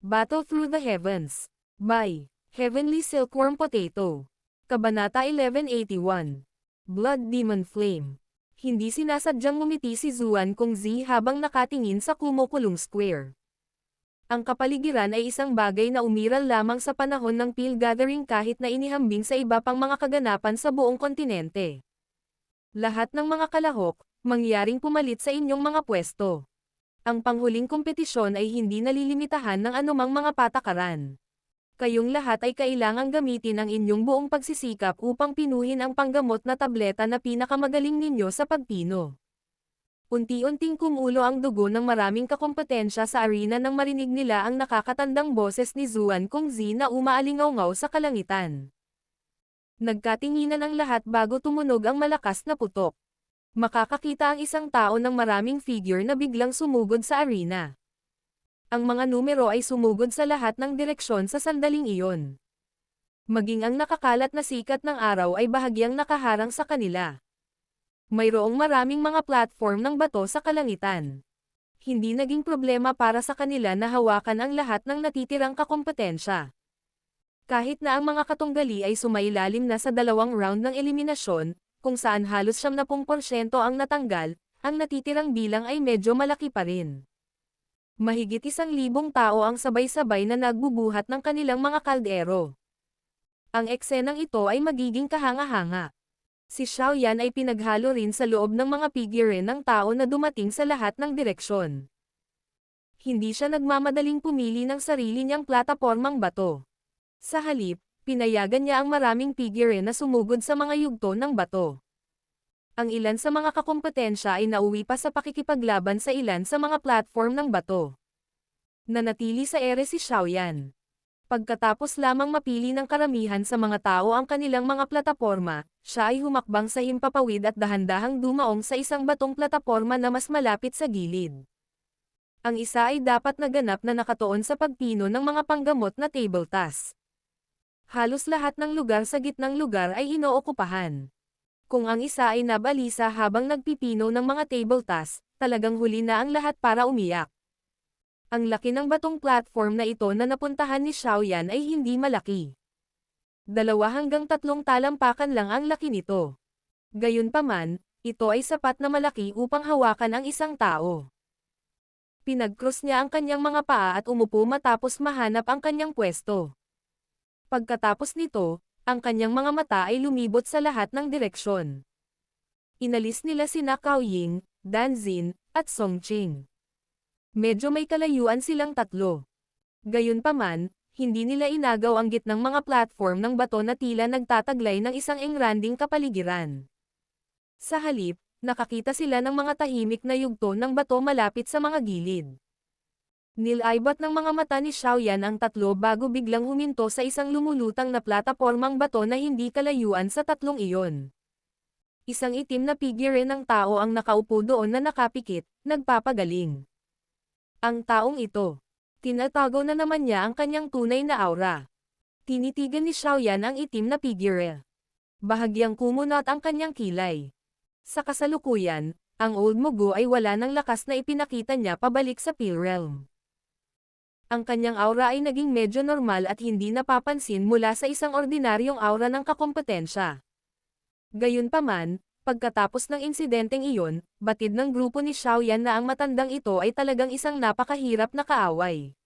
Battle Through the Heavens. By Heavenly Silkworm Potato. Kabanata 1181. Blood Demon Flame. Hindi sinasadyang ngumiti si Zuan Kongzi habang nakatingin sa kumukulong square. Ang kapaligiran ay isang bagay na umiral lamang sa panahon ng Peel Gathering kahit na inihambing sa iba pang mga kaganapan sa buong kontinente. Lahat ng mga kalahok, mangyaring pumalit sa inyong mga pwesto. Ang panghuling kompetisyon ay hindi nalilimitahan ng anumang mga patakaran. Kayong lahat ay kailangang gamitin ang inyong buong pagsisikap upang pinuhin ang panggamot na tableta na pinakamagaling ninyo sa pagpino. Unti-unting kumulo ang dugo ng maraming kakompetensya sa arena nang marinig nila ang nakakatandang boses ni Zuan Kongzi na umaalingaw-ngaw sa kalangitan. Nagkatinginan ang lahat bago tumunog ang malakas na putok. Makakakita ang isang tao ng maraming figure na biglang sumugod sa arena. Ang mga numero ay sumugod sa lahat ng direksyon sa sandaling iyon. Maging ang nakakalat na sikat ng araw ay bahagyang nakaharang sa kanila. Mayroong maraming mga platform ng bato sa kalangitan. Hindi naging problema para sa kanila na hawakan ang lahat ng natitirang kakompetensya. Kahit na ang mga katunggali ay sumailalim na sa 2 round ng eliminasyon, kung saan halos 70% ang natanggal, ang natitirang bilang ay medyo malaki pa rin. Mahigit 1,000 tao ang sabay-sabay na nagbubuhat ng kanilang mga kaldero. Ang eksenang ito ay magiging kahanga-hanga. Si Xiaoyan ay pinaghalo rin sa loob ng mga figure ng tao na dumating sa lahat ng direksyon. Hindi siya nagmamadaling pumili ng sarili niyang platapormang bato. Sa halip, pinayagan niya ang maraming figure na sumugod sa mga yugto ng bato. Ang ilan sa mga kakompetensya ay nauwi pa sa pakikipaglaban sa ilan sa mga platform ng bato. Nanatili sa ere si Xiaoyan. Pagkatapos lamang mapili ng karamihan sa mga tao ang kanilang mga plataporma, siya ay humakbang sa himpapawid at dahan-dahang dumaong sa isang batong plataporma na mas malapit sa gilid. Ang isa ay dapat naganap na nakatuon sa pagpino ng mga panggamot na table task. Halos lahat ng lugar sa gitnang lugar ay inookupahan. Kung ang isa ay nabalisa habang nagpipino ng mga table task, talagang huli na ang lahat para umiyak. Ang laki ng batong platform na ito na napuntahan ni Xiaoyan ay hindi malaki. 2 hanggang 3 talampakan lang ang laki nito. Gayunpaman, ito ay sapat na malaki upang hawakan ang isang tao. Pinag-cross niya ang kanyang mga paa at umupo matapos mahanap ang kanyang pwesto. Pagkatapos nito, ang kanyang mga mata ay lumibot sa lahat ng direksyon. Inalis nila sina Cao Ying, Dan Xin, at Song Qing. Medyo may kalayuan silang tatlo. Gayunpaman, hindi nila inagaw ang gitnang mga platform ng bato na tila nagtataglay ng isang engranding kapaligiran. Sa halip, nakakita sila ng mga tahimik na yugto ng bato malapit sa mga gilid. Nilaibat ng mga mata ni Xiaoyan ang tatlo bago biglang huminto sa isang lumulutang na platapormang bato na hindi kalayuan sa tatlong iyon. Isang itim na figure ng tao ang nakaupo doon na nakapikit, nagpapagaling. Ang taong ito, tinatago na naman niya ang kanyang tunay na aura. Tinitigan ni Xiaoyan ang itim na figure. Bahagyang kumunot ang kanyang kilay. Sa kasalukuyan, ang Old Mugu ay wala ng lakas na ipinakita niya pabalik sa Peel Realm. Ang kanyang aura ay naging medyo normal at hindi napapansin mula sa isang ordinaryong aura ng kakompetensya. Gayunpaman, pagkatapos ng insidenteng iyon, batid ng grupo ni Xiaoyan na ang matandang ito ay talagang isang napakahirap na kaaway.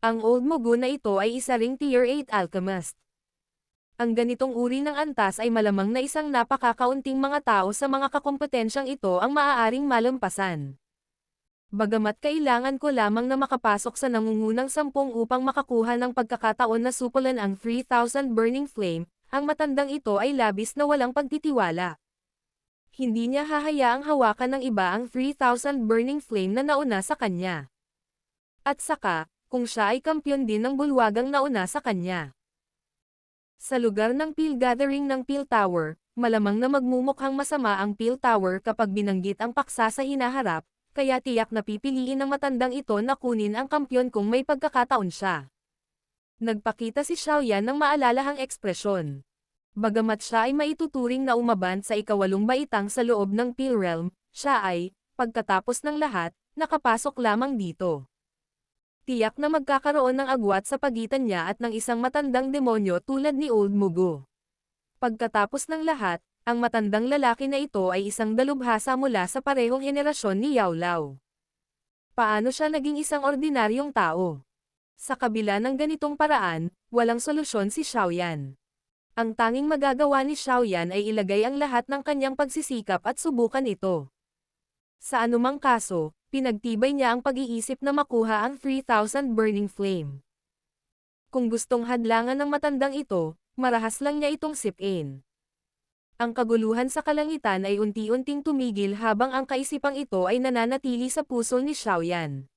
Ang Old Mugu na ito ay isa ring Tier 8 Alchemist. Ang ganitong uri ng antas ay malamang na isang napakakaunting mga tao sa mga kakompetensyang ito ang maaaring malampasan. Bagamat kailangan ko lamang na makapasok sa nangungunang 10 upang makakuha ng pagkakataon na supulan ang 3,000 Burning Flame, ang matandang ito ay labis na walang pagtitiwala. Hindi niya hahayaang hawakan ng iba ang 3,000 Burning Flame na nauna sa kanya. At saka, kung siya ay kampyon din ng bulwagang nauna sa kanya. Sa lugar ng Peel Gathering ng Peel Tower, malamang na magmumukhang masama ang Peel Tower kapag binanggit ang paksa sa hinaharap, kaya tiyak na pipiliin ng matandang ito na kunin ang kampyon kung may pagkakataon siya. Nagpakita si Xiaoyan ng maalalahang ekspresyon. Bagamat siya ay maituturing na umaban sa ika-8 baitang sa loob ng Peel Realm, siya ay, pagkatapos ng lahat, nakapasok lamang dito. Tiyak na magkakaroon ng agwat sa pagitan niya at ng isang matandang demonyo tulad ni Old Mugo. Pagkatapos ng lahat, ang matandang lalaki na ito ay isang dalubhasa mula sa parehong henerasyon ni Yao Lao. Paano siya naging isang ordinaryong tao? Sa kabila ng ganitong paraan, walang solusyon si Xiaoyan. Ang tanging magagawa ni Xiaoyan ay ilagay ang lahat ng kanyang pagsisikap at subukan ito. Sa anumang kaso, pinagtibay niya ang pag-iisip na makuha ang 3,000 Burning Flame. Kung gustong hadlangan ng matandang ito, marahas lang niya itong sipin. Ang kaguluhan sa kalangitan ay unti-unting tumigil habang ang kaisipang ito ay nananatili sa puso ni Xiaoyan.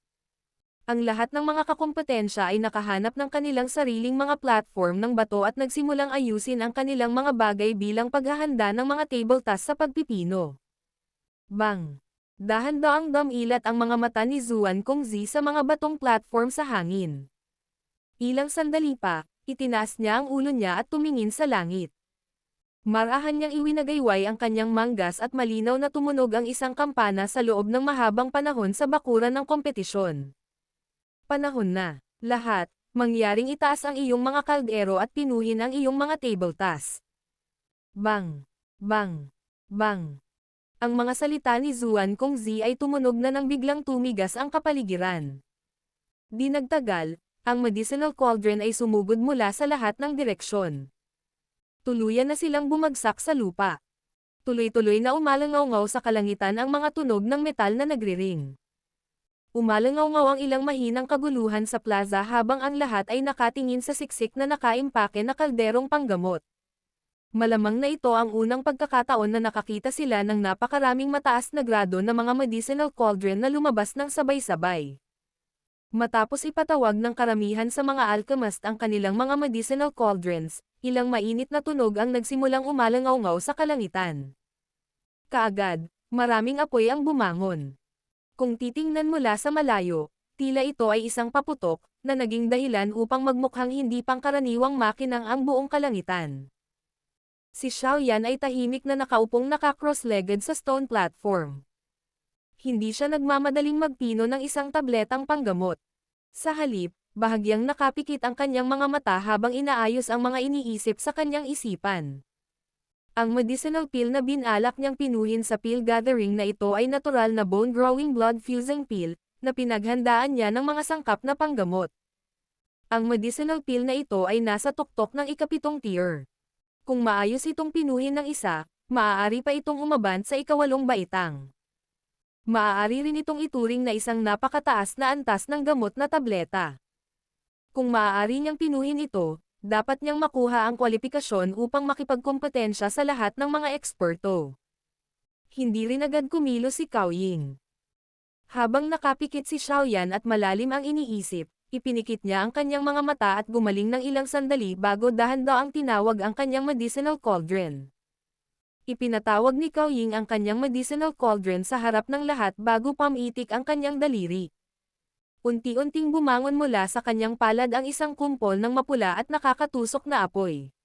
Ang lahat ng mga kakumpetensya ay nakahanap ng kanilang sariling mga platform ng bato at nagsimulang ayusin ang kanilang mga bagay bilang paghahanda ng mga table task sa pagpipino. Bang! Dahan-daang dumilat ang mga mata ni Zuan Kongzi sa mga batong platform sa hangin. Ilang sandali pa, itinaas niya ang ulo niya at tumingin sa langit. Marahan niyang iwinagayway ang kanyang manggas at malinaw na tumunog ang isang kampana sa loob ng mahabang panahon sa bakuran ng kompetisyon. Panahon na. Lahat, mangyaring itaas ang iyong mga kaldero at pinuhin ang iyong mga table task. Bang! Bang! Bang! Ang mga salita ni Zuan Kongzi ay tumunog na nang biglang tumigas ang kapaligiran. Di nagtagal, ang medicinal cauldron ay sumugod mula sa lahat ng direksyon. Tuluyan na silang bumagsak sa lupa. Tuloy-tuloy na umalangaw-ngaw sa kalangitan ang mga tunog ng metal na nagriring. Umalangaw-ngaw ang ilang mahinang kaguluhan sa plaza habang ang lahat ay nakatingin sa siksik na nakaimpake na kalderong panggamot. Malamang na ito ang unang pagkakataon na nakakita sila ng napakaraming mataas na grado na mga medicinal cauldron na lumabas ng sabay-sabay. Matapos ipatawag ng karamihan sa mga alchemist ang kanilang mga medicinal cauldrons, ilang mainit na tunog ang nagsimulang umalangaw-ngaw sa kalangitan. Kaagad, maraming apoy ang bumangon. Kung titingnan mula sa malayo, tila ito ay isang paputok, na naging dahilan upang magmukhang hindi pangkaraniwang makinang ang buong kalangitan. Si Xiaoyan ay tahimik na nakaupong naka-cross-legged sa stone platform. Hindi siya nagmamadaling magpino ng isang tabletang panggamot. Sa halip, bahagyang nakapikit ang kanyang mga mata habang inaayos ang mga iniisip sa kanyang isipan. Ang medicinal pill na binalak niyang pinuhin sa pill gathering na ito ay natural na bone-growing blood-fusing pill, na pinaghandaan niya ng mga sangkap na panggamot. Ang medicinal pill na ito ay nasa tuktok ng ika-7 tier. Kung maayos itong pinuhin ng isa, maaari pa itong umabant sa ika-8 baitang. Maaari rin itong ituring na isang napakataas na antas ng gamot na tableta. Kung maaari niyang pinuhin ito, dapat niyang makuha ang kwalipikasyon upang makipagkompetensya sa lahat ng mga eksperto. Hindi rin agad kumilos si Cao Ying. Habang nakapikit si Xiaoyan at malalim ang iniisip, ipinikit niya ang kanyang mga mata at gumaling ng ilang sandali bago dahan-daang tinawag ang kanyang medicinal cauldron. Ipinatawag ni Cao Ying ang kanyang medicinal cauldron sa harap ng lahat bago pamitik ang kanyang daliri. Unti-unting bumangon mula sa kanyang palad ang isang kumpol ng mapula at nakakatusok na apoy.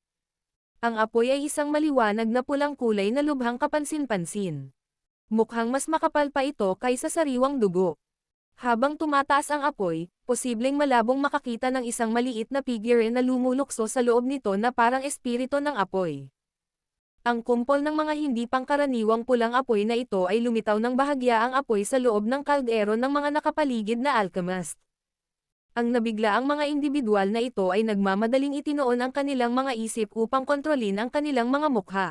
Ang apoy ay isang maliwanag na pulang kulay na lubhang kapansin-pansin. Mukhang mas makapal pa ito kaysa sariwang dugo. Habang tumataas ang apoy, posibleng malabong makakita ng isang maliit na figure na lumulukso sa loob nito na parang espiritu ng apoy. Ang kumpol ng mga hindi pangkaraniwang pulang apoy na ito ay lumitaw ng bahagya ang apoy sa loob ng kaldero ng mga nakapaligid na alchemist. Ang nabiglaang mga individual na ito ay nagmamadaling itinoon ang kanilang mga isip upang kontrolin ang kanilang mga mukha.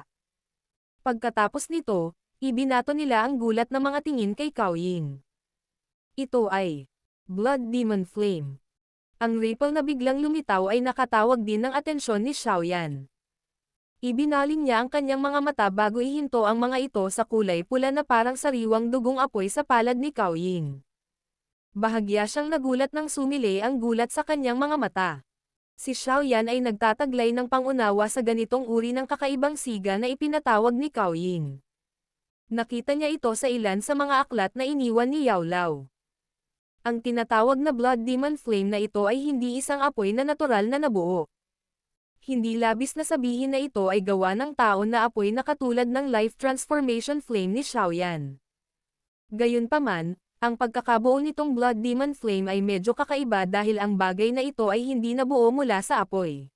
Pagkatapos nito, ibinato nila ang gulat na mga tingin kay Cao Ying. Ito ay Blood Demon Flame. Ang ripple na biglang lumitaw ay nakatawag din ng atensyon ni Xiaoyan. Ibinaling niya ang kanyang mga mata bago ihinto ang mga ito sa kulay pula na parang sariwang dugong apoy sa palad ni Cao Ying. Bahagya siyang nagulat nang sumili ang gulat sa kanyang mga mata. Si Xiaoyan ay nagtataglay ng pangunawa sa ganitong uri ng kakaibang siga na ipinatawag ni Cao Ying. Nakita niya ito sa ilan sa mga aklat na iniwan ni Yao Lao. Ang tinatawag na Blood Demon Flame na ito ay hindi isang apoy na natural na nabuo. Hindi labis na sabihin na ito ay gawa ng tao na apoy na katulad ng Life Transformation Flame ni Xiaoyan. Gayunpaman, Ang pagkakabuo nitong Blood Demon Flame ay medyo kakaiba dahil ang bagay na ito ay hindi nabuo mula sa apoy.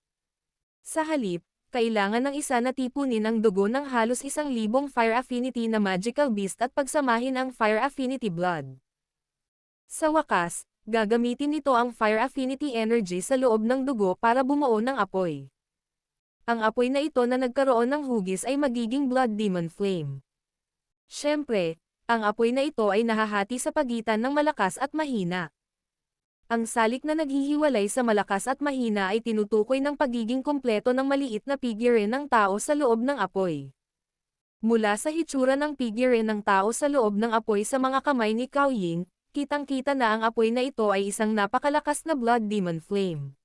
Sa halip, kailangan ng isa na tipunin ang dugo ng halos 1,000 Fire Affinity na Magical Beast at pagsamahin ang Fire Affinity Blood. Sa wakas, gagamitin nito ang Fire Affinity Energy sa loob ng dugo para bumuo ng apoy. Ang apoy na ito na nagkaroon ng hugis ay magiging Blood Demon Flame. Siyempre, ang apoy na ito ay nahahati sa pagitan ng malakas at mahina. Ang salik na naghihiwalay sa malakas at mahina ay tinutukoy ng pagiging kumpleto ng maliit na figurine ng tao sa loob ng apoy. Mula sa hitsura ng figurine ng tao sa loob ng apoy sa mga kamay ni Cao Ying, kitang-kita na ang apoy na ito ay isang napakalakas na Blood Demon Flame.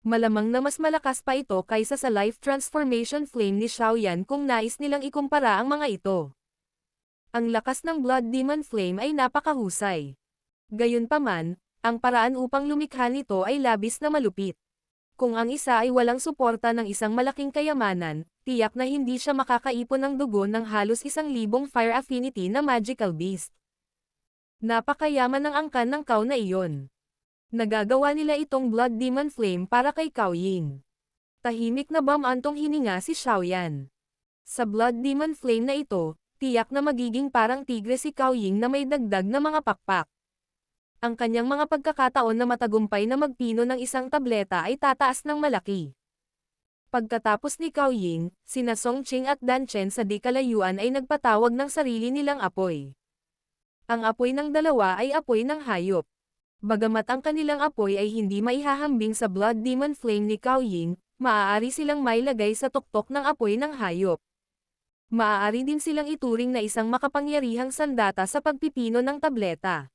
Malamang na mas malakas pa ito kaysa sa Life Transformation Flame ni Xiaoyan kung nais nilang ikumpara ang mga ito. Ang lakas ng Blood Demon Flame ay napakahusay. Gayunpaman, ang paraan upang lumikha nito ay labis na malupit. Kung ang isa ay walang suporta ng isang malaking kayamanan, tiyak na hindi siya makakaipon ng dugo ng halos 1,000 Fire Affinity na Magical Beast. Napakayaman ng angkan ng Cao na iyon. Nagagawa nila itong Blood Demon Flame para kay Cao Ying. Tahimik na bumantong hininga si Xiaoyan. Sa Blood Demon Flame na ito, tiyak na magiging parang tigre si Cao Ying na may dagdag na mga pakpak. Ang kanyang mga pagkakataon na matagumpay na magpino ng isang tableta ay tataas ng malaki. Pagkatapos ni Cao Ying, sina Song Qing at Dan Chen sa di kalayuan ay nagpatawag ng sarili nilang apoy. Ang apoy ng dalawa ay apoy ng hayop. Bagamat ang kanilang apoy ay hindi maihahambing sa Blood Demon Flame ni Cao Ying, maaari silang mailagay sa tuktok ng apoy ng hayop. Maaari din silang ituring na isang makapangyarihang sandata sa pagpipino ng tableta.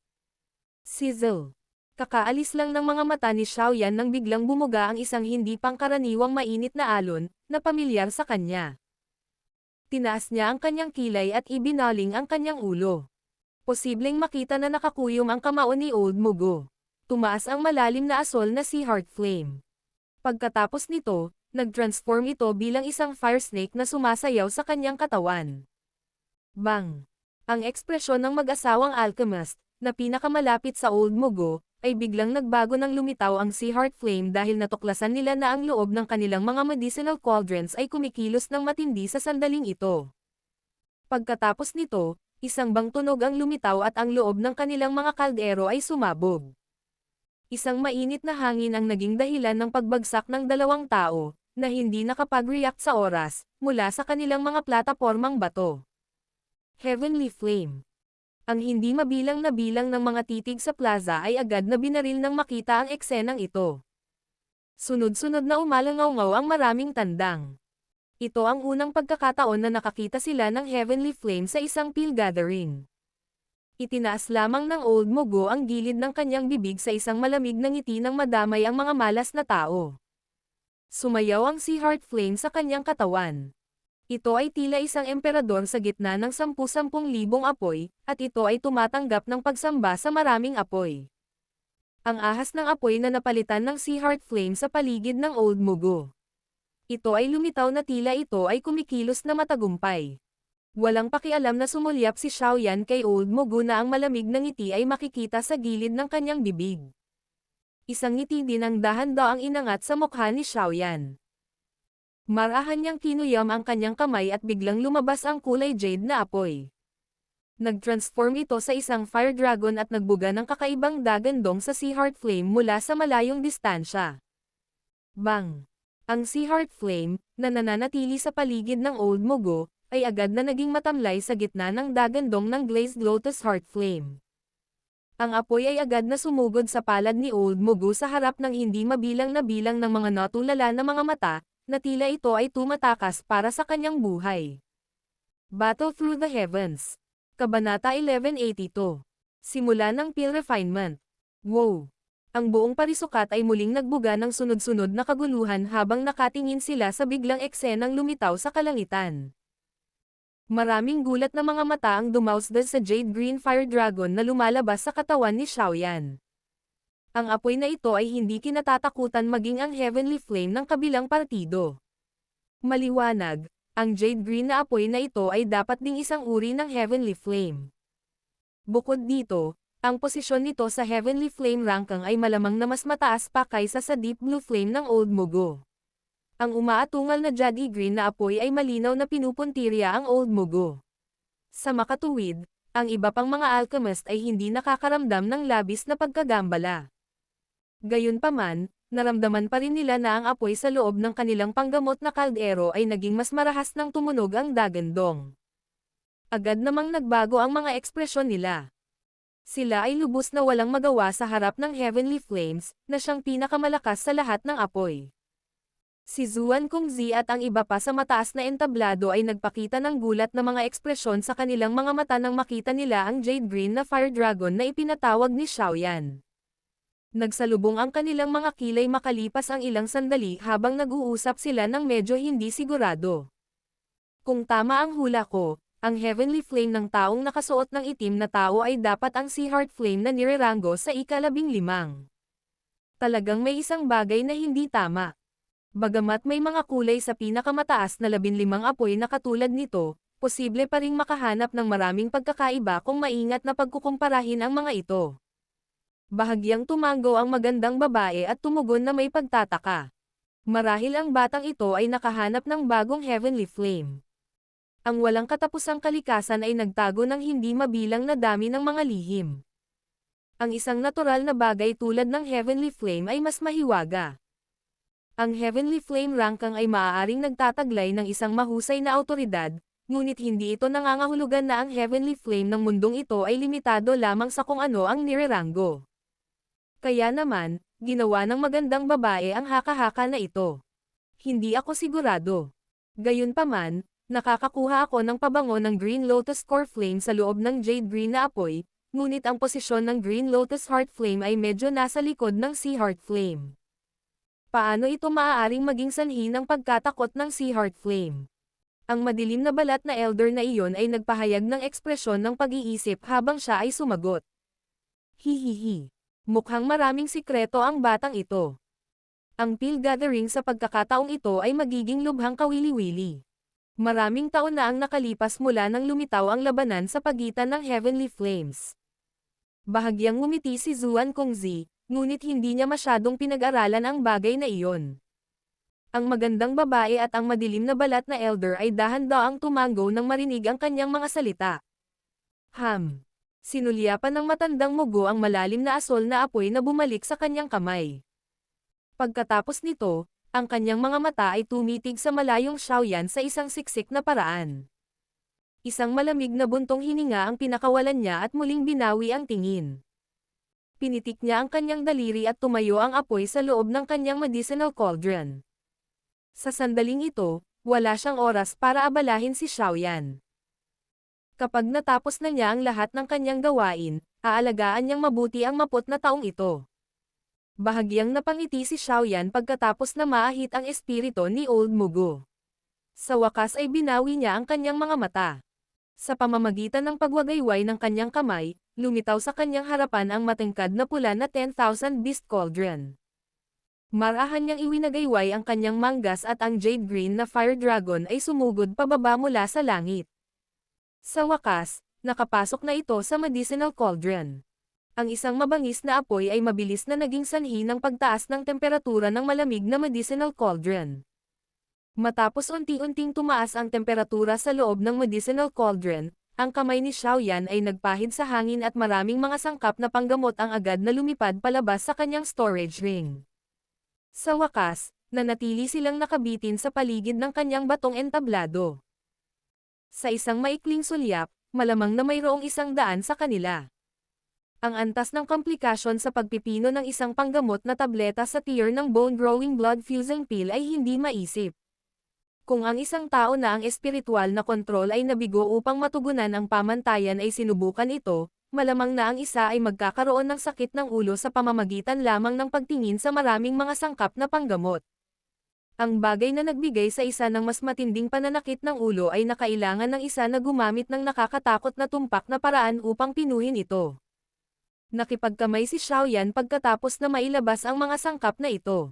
Sizzle. Kakaalis lang ng mga mata ni Xiaoyan nang biglang bumuga ang isang hindi pangkaraniwang mainit na alon, na pamilyar sa kanya. Tinaas niya ang kanyang kilay at ibinaling ang kanyang ulo. Posibleng makita na nakakuyom ang kamao ni Old Mugo. Tumaas ang malalim na asol na si Heart Flame. Pagkatapos nito, nag-transform ito bilang isang fire snake na sumasayaw sa kanyang katawan. Bang! Ang ekspresyon ng mag-asawang alchemist, na pinakamalapit sa Old Mugo, ay biglang nagbago nang lumitaw ang si Heart Flame dahil natuklasan nila na ang loob ng kanilang mga medicinal cauldrons ay kumikilos ng matindi sa sandaling ito. Pagkatapos nito, isang bang tunog ang lumitaw at ang loob ng kanilang mga kaldero ay sumabog. Isang mainit na hangin ang naging dahilan ng pagbagsak ng dalawang tao, na hindi nakapag-react sa oras, mula sa kanilang mga platapormang bato. Heavenly Flame. Ang hindi mabilang na bilang ng mga titig sa plaza ay agad na binaril nang makita ang eksenang ito. Sunod-sunod na umalangaw-ngaw ang maraming tandang. Ito ang unang pagkakataon na nakakita sila ng Heavenly Flame sa isang pill gathering. Itinaas lamang ng Old Mugo ang gilid ng kanyang bibig sa isang malamig na ngiti nang madamay ang mga malas na tao. Sumayaw ang si Heart Flame sa kanyang katawan. Ito ay tila isang emperador sa gitna ng 10,000 apoy, at ito ay tumatanggap ng pagsamba sa maraming apoy. Ang ahas ng apoy na napalitan ng si Heart Flame sa paligid ng Old Mugo. Ito ay lumitaw na tila ito ay kumikilos na matagumpay. Walang pakialam na sumulyap si Xiaoyan kay Old Mugo na ang malamig na ngiti ay makikita sa gilid ng kanyang bibig. Isang ngiti din ang dahan-daang inangat sa mukha ni Xiaoyan. Marahan niyang kinuyam ang kanyang kamay at biglang lumabas ang kulay jade na apoy. Nag-transform ito sa isang fire dragon at nagbuga ng kakaibang dagandong sa Sea Heart Flame mula sa malayong distansya. Bang! Ang Sea Heart Flame, na nananatili sa paligid ng Old Mugo, ay agad na naging matamlay sa gitna ng dagandong ng Glazed Lotus Heart Flame. Ang apoy ay agad na sumugod sa palad ni Old Mugo sa harap ng hindi mabilang na bilang ng mga natulala na mga mata, na tila ito ay tumatakas para sa kanyang buhay. Battle Through the Heavens. Kabanata 1182. Simula ng Pill Refinement. Wow! Ang buong parisukat ay muling nagbuga ng sunod-sunod na kaguluhan habang nakatingin sila sa biglang eksenang lumitaw sa kalangitan. Maraming gulat na mga mata ang dumausdad sa Jade Green Fire Dragon na lumalabas sa katawan ni Xiaoyan. Ang apoy na ito ay hindi kinatatakutan maging ang Heavenly Flame ng kabilang partido. Maliwanag, ang Jade Green na apoy na ito ay dapat ding isang uri ng Heavenly Flame. Bukod dito, ang posisyon nito sa Heavenly Flame ranking ay malamang na mas mataas pa kaysa sa Deep Blue Flame ng Old Mugo. Ang umaatungal na Jade Green na apoy ay malinaw na pinupuntirya ang Old Mugo. Sa makatuwid, ang iba pang mga alchemist ay hindi nakakaramdam ng labis na pagkagambala. Gayunpaman, naramdaman pa rin nila na ang apoy sa loob ng kanilang panggamot na kaldero ay naging mas marahas nang tumunog ang dagandong. Agad namang nagbago ang mga ekspresyon nila. Sila ay lubos na walang magawa sa harap ng Heavenly Flames, na siyang pinakamalakas sa lahat ng apoy. Si Zuan Kongzi at ang iba pa sa mataas na entablado ay nagpakita ng gulat na mga ekspresyon sa kanilang mga mata nang makita nila ang Jade Green na Fire Dragon na ipinatawag ni Xiaoyan. Nagsalubong ang kanilang mga kilay makalipas ang ilang sandali habang nag-uusap sila ng medyo hindi sigurado. Kung tama ang hula ko, ang Heavenly Flame ng taong nakasuot ng itim na tao ay dapat ang Sea Heart Flame na nirerango sa ika-15. Talagang may isang bagay na hindi tama. Bagamat may mga kulay sa pinakamataas na 15 apoy na katulad nito, posible pa ring makahanap ng maraming pagkakaiba kung maingat na pagkukumparahin ang mga ito. Bahagyang tumango ang magandang babae at tumugon na may pagtataka. Marahil ang batang ito ay nakahanap ng bagong Heavenly Flame. Ang walang katapusang kalikasan ay nagtago ng hindi mabilang na dami ng mga lihim. Ang isang natural na bagay tulad ng Heavenly Flame ay mas mahiwaga. Ang Heavenly Flame ranking ay maaaring nagtataglay ng isang mahusay na awtoridad, ngunit hindi ito nangangahulugan na ang Heavenly Flame ng mundong ito ay limitado lamang sa kung ano ang nirerango. Kaya naman, ginawa ng magandang babae ang haka-haka na ito. Hindi ako sigurado. Gayunpaman, nakakakuha ako ng pabango ng Green Lotus Core Flame sa loob ng Jade Green na apoy, ngunit ang posisyon ng Green Lotus Heart Flame ay medyo nasa likod ng Sea Heart Flame. Paano ito maaaring maging sanhi ng pagkatakot ng Sea Heart Flame? Ang madilim na balat na elder na iyon ay nagpahayag ng ekspresyon ng pag-iisip habang siya ay sumagot. Hihihi. Mukhang maraming sikreto ang batang ito. Ang Peel Gathering sa pagkakataong ito ay magiging lubhang kawili-wili. Maraming taon na ang nakalipas mula nang lumitaw ang labanan sa pagitan ng Heavenly Flames. Bahagyang ngumiti si Zuan Kongzi, ngunit hindi niya masyadong pinag-aralan ang bagay na iyon. Ang magandang babae at ang madilim na balat na elder ay dahan-daang tumango nang marinig ang kanyang mga salita. Sinulyapan ng matandang mugo ang malalim na asol na apoy na bumalik sa kanyang kamay. Pagkatapos nito, ang kanyang mga mata ay tumitig sa malayong Xiaoyan sa isang siksik na paraan. Isang malamig na buntong hininga ang pinakawalan niya at muling binawi ang tingin. Pinitik niya ang kanyang daliri at tumayo ang apoy sa loob ng kanyang medicinal cauldron. Sa sandaling ito, wala siyang oras para abalahin si Xiaoyan. Kapag natapos na niya ang lahat ng kanyang gawain, aalagaan niyang mabuti ang 40 na taong ito. Bahagyang napangiti si Xiaoyan pagkatapos na maahit ang espiritu ni Old Mugo. Sa wakas ay binawi niya ang kanyang mga mata. Sa pamamagitan ng pagwagayway ng kanyang kamay, lumitaw sa kanyang harapan ang matangkad na pula na 10,000 Beast Cauldron. Marahan niyang iwinagayway ang kanyang manggas at ang Jade Green na Fire Dragon ay sumugod pababa mula sa langit. Sa wakas, nakapasok na ito sa medicinal cauldron. Ang isang mabangis na apoy ay mabilis na naging sanhi ng pagtaas ng temperatura ng malamig na medicinal cauldron. Matapos unti-unting tumaas ang temperatura sa loob ng medicinal cauldron, ang kamay ni Xiaoyan ay nagpahid sa hangin at maraming mga sangkap na panggamot ang agad na lumipad palabas sa kanyang storage ring. Sa wakas, nanatili silang nakabitin sa paligid ng kanyang batong entablado. Sa isang maikling sulyap, malamang na mayroong 100 sa kanila. Ang antas ng komplikasyon sa pagpipino ng isang panggamot na tableta sa tier ng bone-growing blood-fusing pill ay hindi maisip. Kung ang isang tao na ang espiritual na kontrol ay nabigo upang matugunan ang pamantayan ay sinubukan ito, malamang na ang isa ay magkakaroon ng sakit ng ulo sa pamamagitan lamang ng pagtingin sa maraming mga sangkap na panggamot. Ang bagay na nagbigay sa isa ng mas matinding pananakit ng ulo ay nakailangan ng isa na gumamit ng nakakatakot na tumpak na paraan upang pinuhin ito. Nakipagkamay si Xiaoyan pagkatapos na mailabas ang mga sangkap na ito.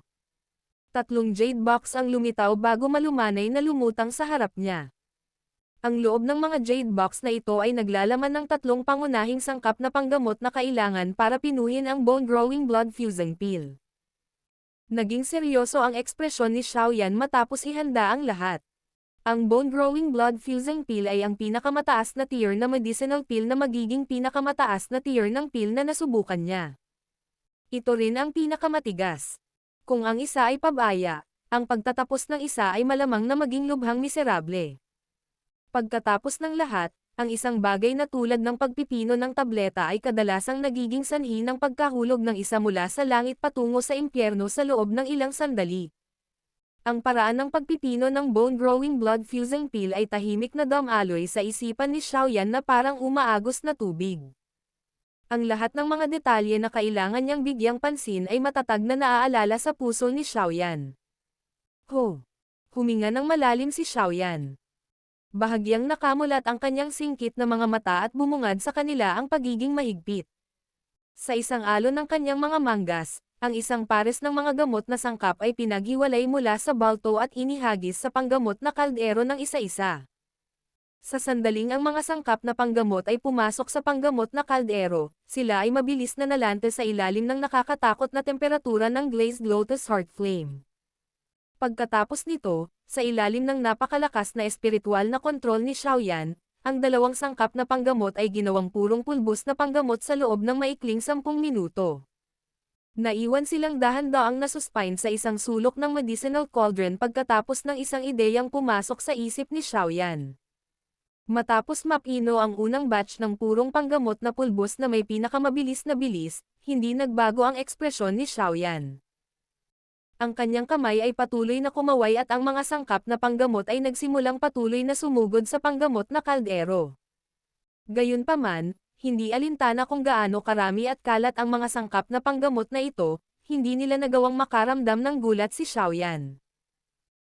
3 jade box ang lumitaw bago malumanay na lumutang sa harap niya. Ang loob ng mga jade box na ito ay naglalaman ng tatlong pangunahing sangkap na panggamot na kailangan para pinuhin ang bone-growing blood fusing pill. Naging seryoso ang ekspresyon ni Xiaoyan matapos ihanda ang lahat. Ang bone-growing blood fusing pill ay ang pinakamataas na tier na medicinal pill na magiging pinakamataas na tier ng pill na nasubukan niya. Ito rin ang pinakamatigas. Kung ang isa ay pabaya, ang pagtatapos ng isa ay malamang na maging lubhang miserable. Pagkatapos ng lahat, ang isang bagay na tulad ng pagpipino ng tableta ay kadalasang nagiging sanhi ng pagkahulog ng isa mula sa langit patungo sa impyerno sa loob ng ilang sandali. Ang paraan ng pagpipino ng bone-growing blood fusing pill ay tahimik na dumaloy sa isipan ni Xiaoyan na parang umaagos na tubig. Ang lahat ng mga detalye na kailangan niyang bigyang pansin ay matatag na naaalala sa puso ni Xiaoyan. Huminga ng malalim si Xiaoyan. Bahagyang nakamulat ang kanyang singkit na mga mata at bumungad sa kanila ang pagiging mahigpit. Sa isang alon ng kanyang mga manggas, ang isang pares ng mga gamot na sangkap ay pinaghiwalay mula sa balto at inihagis sa panggamot na kaldero ng isa-isa. Sa sandaling ang mga sangkap na panggamot ay pumasok sa panggamot na kaldero, sila ay mabilis na nalante sa ilalim ng nakakatakot na temperatura ng glazed lotus heart flame. Pagkatapos nito, sa ilalim ng napakalakas na espiritual na kontrol ni Xiaoyan, ang dalawang sangkap na panggamot ay ginawang purong pulbos na panggamot sa loob ng maikling 10 minuto. Naiwan silang dahan-daang nasuspine sa isang sulok ng medicinal cauldron pagkatapos ng isang ideyang pumasok sa isip ni Xiaoyan. Matapos mapino ang unang batch ng purong panggamot na pulbos na may pinakamabilis na bilis, hindi nagbago ang ekspresyon ni Xiaoyan. Ang kanyang kamay ay patuloy na kumaway at ang mga sangkap na panggamot ay nagsimulang patuloy na sumugod sa panggamot na kaldero. Gayunpaman, hindi alintana kung gaano karami at kalat ang mga sangkap na panggamot na ito, hindi nila nagawang makaramdam ng gulat si Xiaoyan.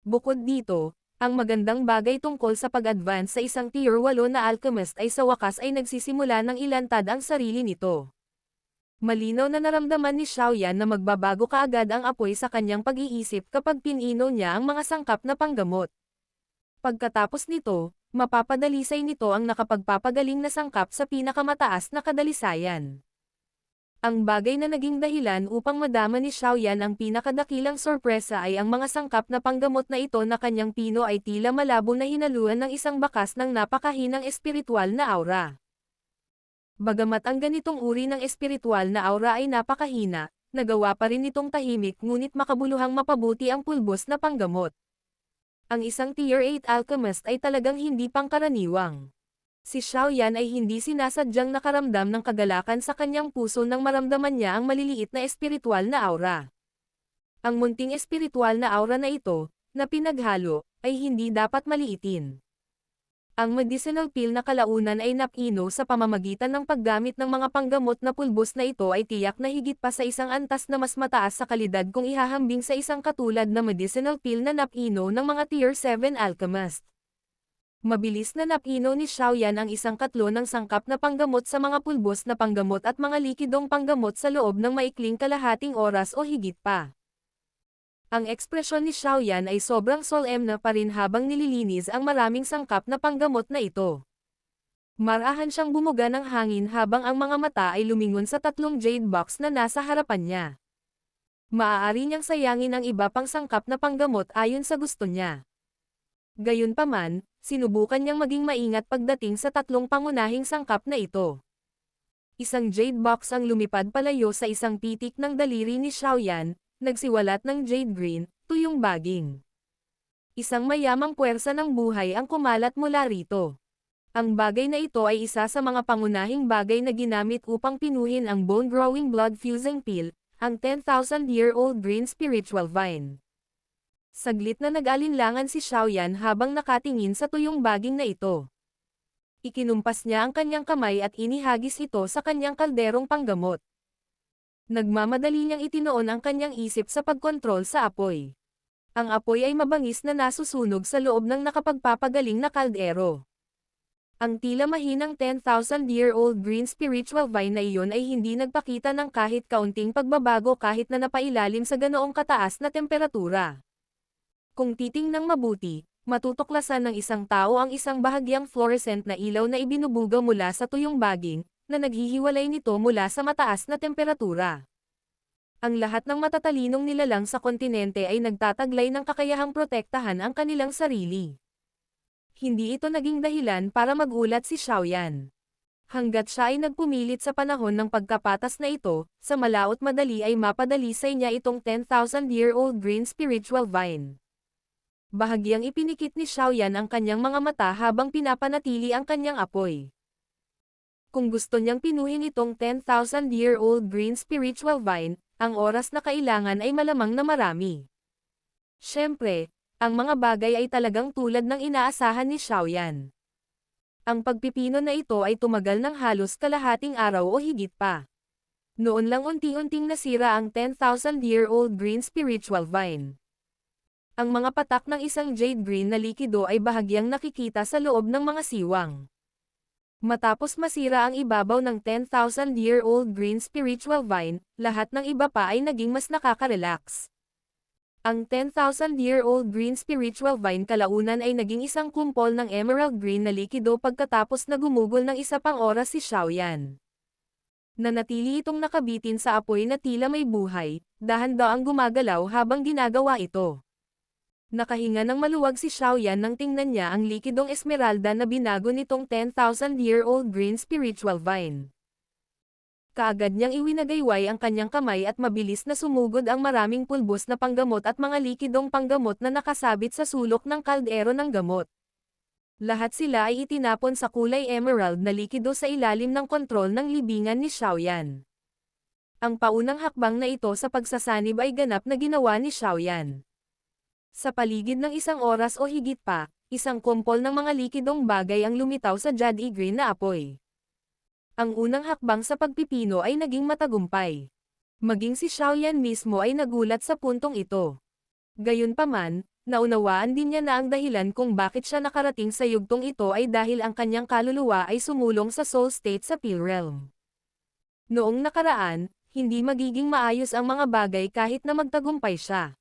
Bukod dito, ang magandang bagay tungkol sa pag-advance sa isang tier 8 na alchemist ay sa wakas ay nagsisimula ng ilantad ang sarili nito. Malinaw na naramdaman ni Xiaoyan na magbabago kaagad ang apoy sa kanyang pag-iisip kapag pinino niya ang mga sangkap na panggamot. Pagkatapos nito, mapapadalisay nito ang nakapagpapagaling na sangkap sa pinakamataas na kadalisayan. Ang bagay na naging dahilan upang madama ni Xiaoyan ang pinakadakilang sorpresa ay ang mga sangkap na panggamot na ito na kanyang pino ay tila malabo na hinaluan ng isang bakas ng napakahinang espiritual na aura. Bagamat ang ganitong uri ng espiritual na aura ay napakahina, nagawa pa rin itong tahimik ngunit makabuluhang mapabuti ang pulbos na panggamot. Ang isang tier 8 alchemist ay talagang hindi pangkaraniwang. Si Xiaoyan ay hindi sinasadyang nakaramdam ng kagalakan sa kanyang puso nang maramdaman niya ang maliliit na espiritual na aura. Ang munting espiritual na aura na ito, na pinaghalo, ay hindi dapat maliitin. Ang medicinal pill na kalaunan ay napino sa pamamagitan ng paggamit ng mga panggamot na pulbos na ito ay tiyak na higit pa sa isang antas na mas mataas sa kalidad kung ihahambing sa isang katulad na medicinal pill na napino ng mga tier 7 alchemist. Mabilis na napino ni Xiaoyan ang isang katlo ng sangkap na panggamot sa mga pulbos na panggamot at mga likidong panggamot sa loob ng maikling kalahating oras o higit pa. Ang ekspresyon ni Xiaoyan ay sobrang solemn pa rin habang nililinis ang maraming sangkap na panggamot na ito. Marahan siyang bumuga ng hangin habang ang mga mata ay lumingon sa tatlong jade box na nasa harapan niya. Maaari niyang sayangin ang iba pang sangkap na panggamot ayon sa gusto niya. Gayunpaman, sinubukan niyang maging maingat pagdating sa tatlong pangunahing sangkap na ito. Isang jade box ang lumipad palayo sa isang pitik ng daliri ni Xiaoyan, nagsiwalat ng jade green, tuyong baging. Isang mayamang puwersa ng buhay ang kumalat mula rito. Ang bagay na ito ay isa sa mga pangunahing bagay na ginamit upang pinuhin ang bone-growing blood fusing pill, ang 10,000-year-old green spiritual vine. Saglit na nag-alinlangan si Xiaoyan habang nakatingin sa tuyong baging na ito. Ikinumpas niya ang kanyang kamay at inihagis ito sa kanyang kalderong panggamot. Nagmamadali niyang itinoon ang kanyang isip sa pagkontrol sa apoy. Ang apoy ay mabangis na nasusunog sa loob ng nakapagpapagaling na kaldero. Ang tila mahinang 10,000-year-old green spiritual vine na iyon ay hindi nagpakita ng kahit kaunting pagbabago kahit na napailalim sa ganoong kataas na temperatura. Kung titingnang mabuti, Matutuklasan ng isang tao ang isang bahagyang fluorescent na ilaw na ibinubuga mula sa tuyong baging, na naghihiwalay nito mula sa mataas na temperatura. Ang lahat ng matatalinong nilalang sa kontinente ay nagtataglay ng kakayahang protektahan ang kanilang sarili. Hindi ito naging dahilan para magulat si Xiaoyan. Hanggat siya ay nagpumilit sa panahon ng pagkapatas na ito, sa malaot madali ay mapadalisay niya itong 10,000-year-old green spiritual vine. Bahagyang ipinikit ni Xiaoyan ang kanyang mga mata habang pinapanatili ang kanyang apoy. Kung gusto niyang pinuhin itong 10,000-year-old green spiritual vine, ang oras na kailangan ay malamang na marami. Siyempre, ang mga bagay ay talagang tulad ng inaasahan ni Xiaoyan. Ang pagpipino na ito ay tumagal ng halos kalahating araw o higit pa. Noon lang unti-unting nasira ang 10,000-year-old green spiritual vine. Ang mga patak ng isang jade green na likido ay bahagyang nakikita sa loob ng mga siwang. Matapos masira ang ibabaw ng 10,000-year-old green spiritual vine, lahat ng iba pa ay naging mas nakaka-relax. Ang 10,000-year-old green spiritual vine kalaunan ay naging isang kumpol ng emerald green na likido pagkatapos na gumugol ng isa pang oras si Xiaoyan. Nanatili itong nakabitin sa apoy na tila may buhay, dahan-daang gumagalaw habang ginagawa ito. Nakahinga ng maluwag si Xiaoyan nang tingnan niya ang likidong esmeralda na binago nitong 10,000-year-old green spiritual vine. Kaagad niyang iwinagayway ang kanyang kamay at mabilis na sumugod ang maraming pulbos na panggamot at mga likidong panggamot na nakasabit sa sulok ng kaldero ng gamot. Lahat sila ay itinapon sa kulay emerald na likido sa ilalim ng kontrol ng libingan ni Xiaoyan. Ang paunang hakbang na ito sa pagsasanib ay ganap na ginawa ni Xiaoyan. Sa paligid ng isang oras o higit pa, isang kumpol ng mga likidong bagay ang lumitaw sa jade green na apoy. Ang unang hakbang sa pagpipino ay naging matagumpay. Maging si Xiaoyan mismo ay nagulat sa puntong ito. Gayunpaman, naunawaan din niya na ang dahilan kung bakit siya nakarating sa yugtong ito ay dahil ang kanyang kaluluwa ay sumulong sa soul state sa Pale Realm. Noong nakaraan, hindi magiging maayos ang mga bagay kahit na magtagumpay siya.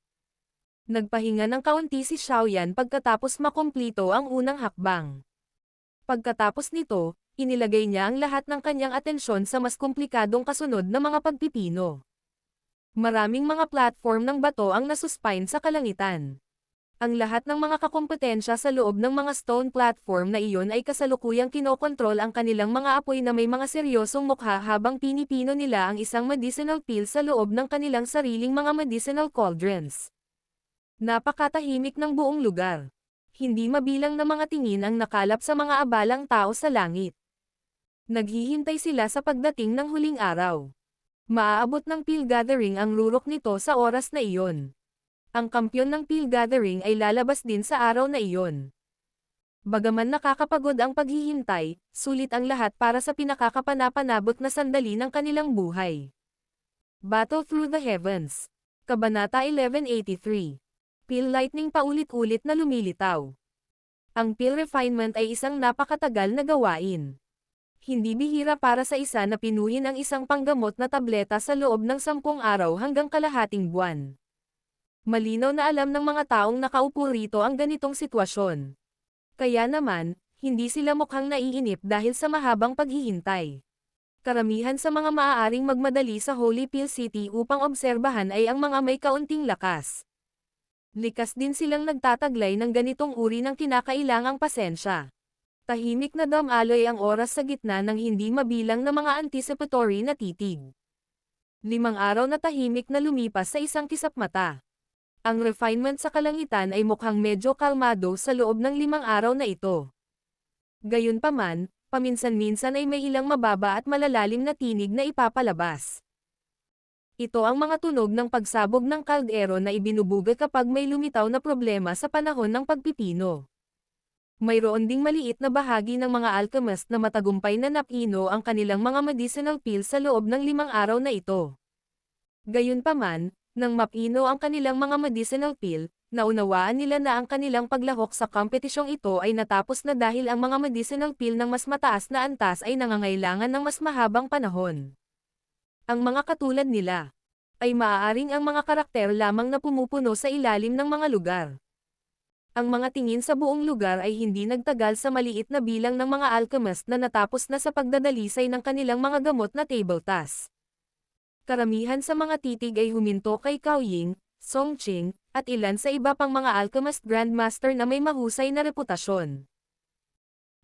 Nagpahinga ng kaunti si Xiaoyan pagkatapos makumplito ang unang hakbang. Pagkatapos nito, inilagay niya ang lahat ng kanyang atensyon sa mas komplikadong kasunod na mga pagpipino. Maraming mga platform ng bato ang nasuspine sa kalangitan. Ang lahat ng mga kakompetensya sa loob ng mga stone platform na iyon ay kasalukuyang kinokontrol ang kanilang mga apoy na may mga seryosong mukha habang pinipino nila ang isang medicinal pill sa loob ng kanilang sariling mga medicinal cauldrons. Napakatahimik ng buong lugar. Hindi mabilang na mga tingin ang nakalap sa mga abalang tao sa langit. Naghihintay sila sa pagdating ng huling araw. Maaabot ng pill gathering ang rurok nito sa oras na iyon. Ang kampyon ng pill gathering ay lalabas din sa araw na iyon. Bagaman nakakapagod ang paghihintay, sulit ang lahat para sa pinakakapanapanabot na sandali ng kanilang buhay. Battle Through the Heavens. Kabanata 1183. Pill lightning paulit-ulit na lumilitaw. Ang pill refinement ay isang napakatagal na gawain. Hindi bihira para sa isa na pinuhin ang isang panggamot na tableta sa loob ng 10 araw hanggang kalahating buwan. Malinaw na alam ng mga taong nakaupo rito ang ganitong sitwasyon. Kaya naman, hindi sila mukhang naiinip dahil sa mahabang paghihintay. Karamihan sa mga maaaring magmadali sa Holy Pill City upang obserbahan ay ang mga may kaunting lakas. Likas din silang nagtataglay ng ganitong uri ng kinakailangang pasensya. Tahimik na damaloy ang oras sa gitna ng hindi mabilang na mga anticipatory na titig. 5 araw na tahimik na lumipas sa isang kisap mata. Ang refinement sa kalangitan ay mukhang medyo kalmado sa loob ng 5 araw na ito. Gayunpaman, paminsan-minsan ay may ilang mababa at malalalim na tinig na ipapalabas. Ito ang mga tunog ng pagsabog ng kaldero na ibinubuga kapag may lumitaw na problema sa panahon ng pagpipino. Mayroon ding maliit na bahagi ng mga alchemist na matagumpay na napino ang kanilang mga medicinal pill sa loob ng 5 araw na ito. Gayunpaman, nang mapino ang kanilang mga medicinal pill, naunawaan nila na ang kanilang paglahok sa kompetisyong ito ay natapos na dahil ang mga medicinal pill ng mas mataas na antas ay nangangailangan ng mas mahabang panahon. Ang mga katulad nila ay maaaring ang mga karakter lamang na pumupuno sa ilalim ng mga lugar. Ang mga tingin sa buong lugar ay hindi nagtagal sa maliit na bilang ng mga alchemist na natapos na sa pagdadalisay ng kanilang mga gamot na table task. Karamihan sa mga titig ay huminto kay Cao Ying, Song Qing, at ilan sa iba pang mga alchemist grandmaster na may mahusay na reputasyon.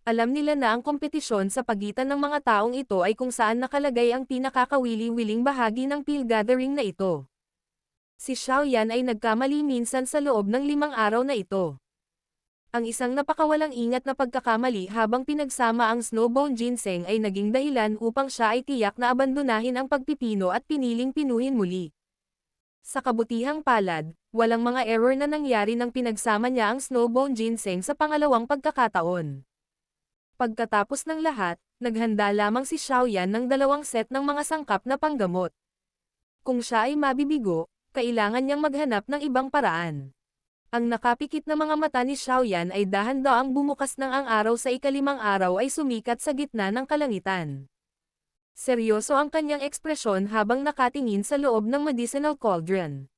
Alam nila na ang kompetisyon sa pagitan ng mga taong ito ay kung saan nakalagay ang pinakakawili-wiling bahagi ng pill gathering na ito. Si Xiao Yan ay nagkamali minsan sa loob ng 5 araw na ito. Ang isang napakawalang ingat na pagkakamali habang pinagsama ang Snowbone Ginseng ay naging dahilan upang siya ay tiyak na abandonahin ang pagpipino at piniling pinuhin muli. Sa kabutihang palad, walang mga error na nangyari nang pinagsama niya ang Snowbone Ginseng sa pangalawang pagkakataon. Pagkatapos ng lahat, naghanda lamang si Xiao Yan ng 2 set ng mga sangkap na panggamot. Kung siya ay mabibigo, kailangan niyang maghanap ng ibang paraan. Ang nakapikit na mga mata ni Xiao Yan ay dahan-daang bumukas ng ang araw sa ika-5 araw ay sumikat sa gitna ng kalangitan. Seryoso ang kanyang ekspresyon habang nakatingin sa loob ng medicinal cauldron.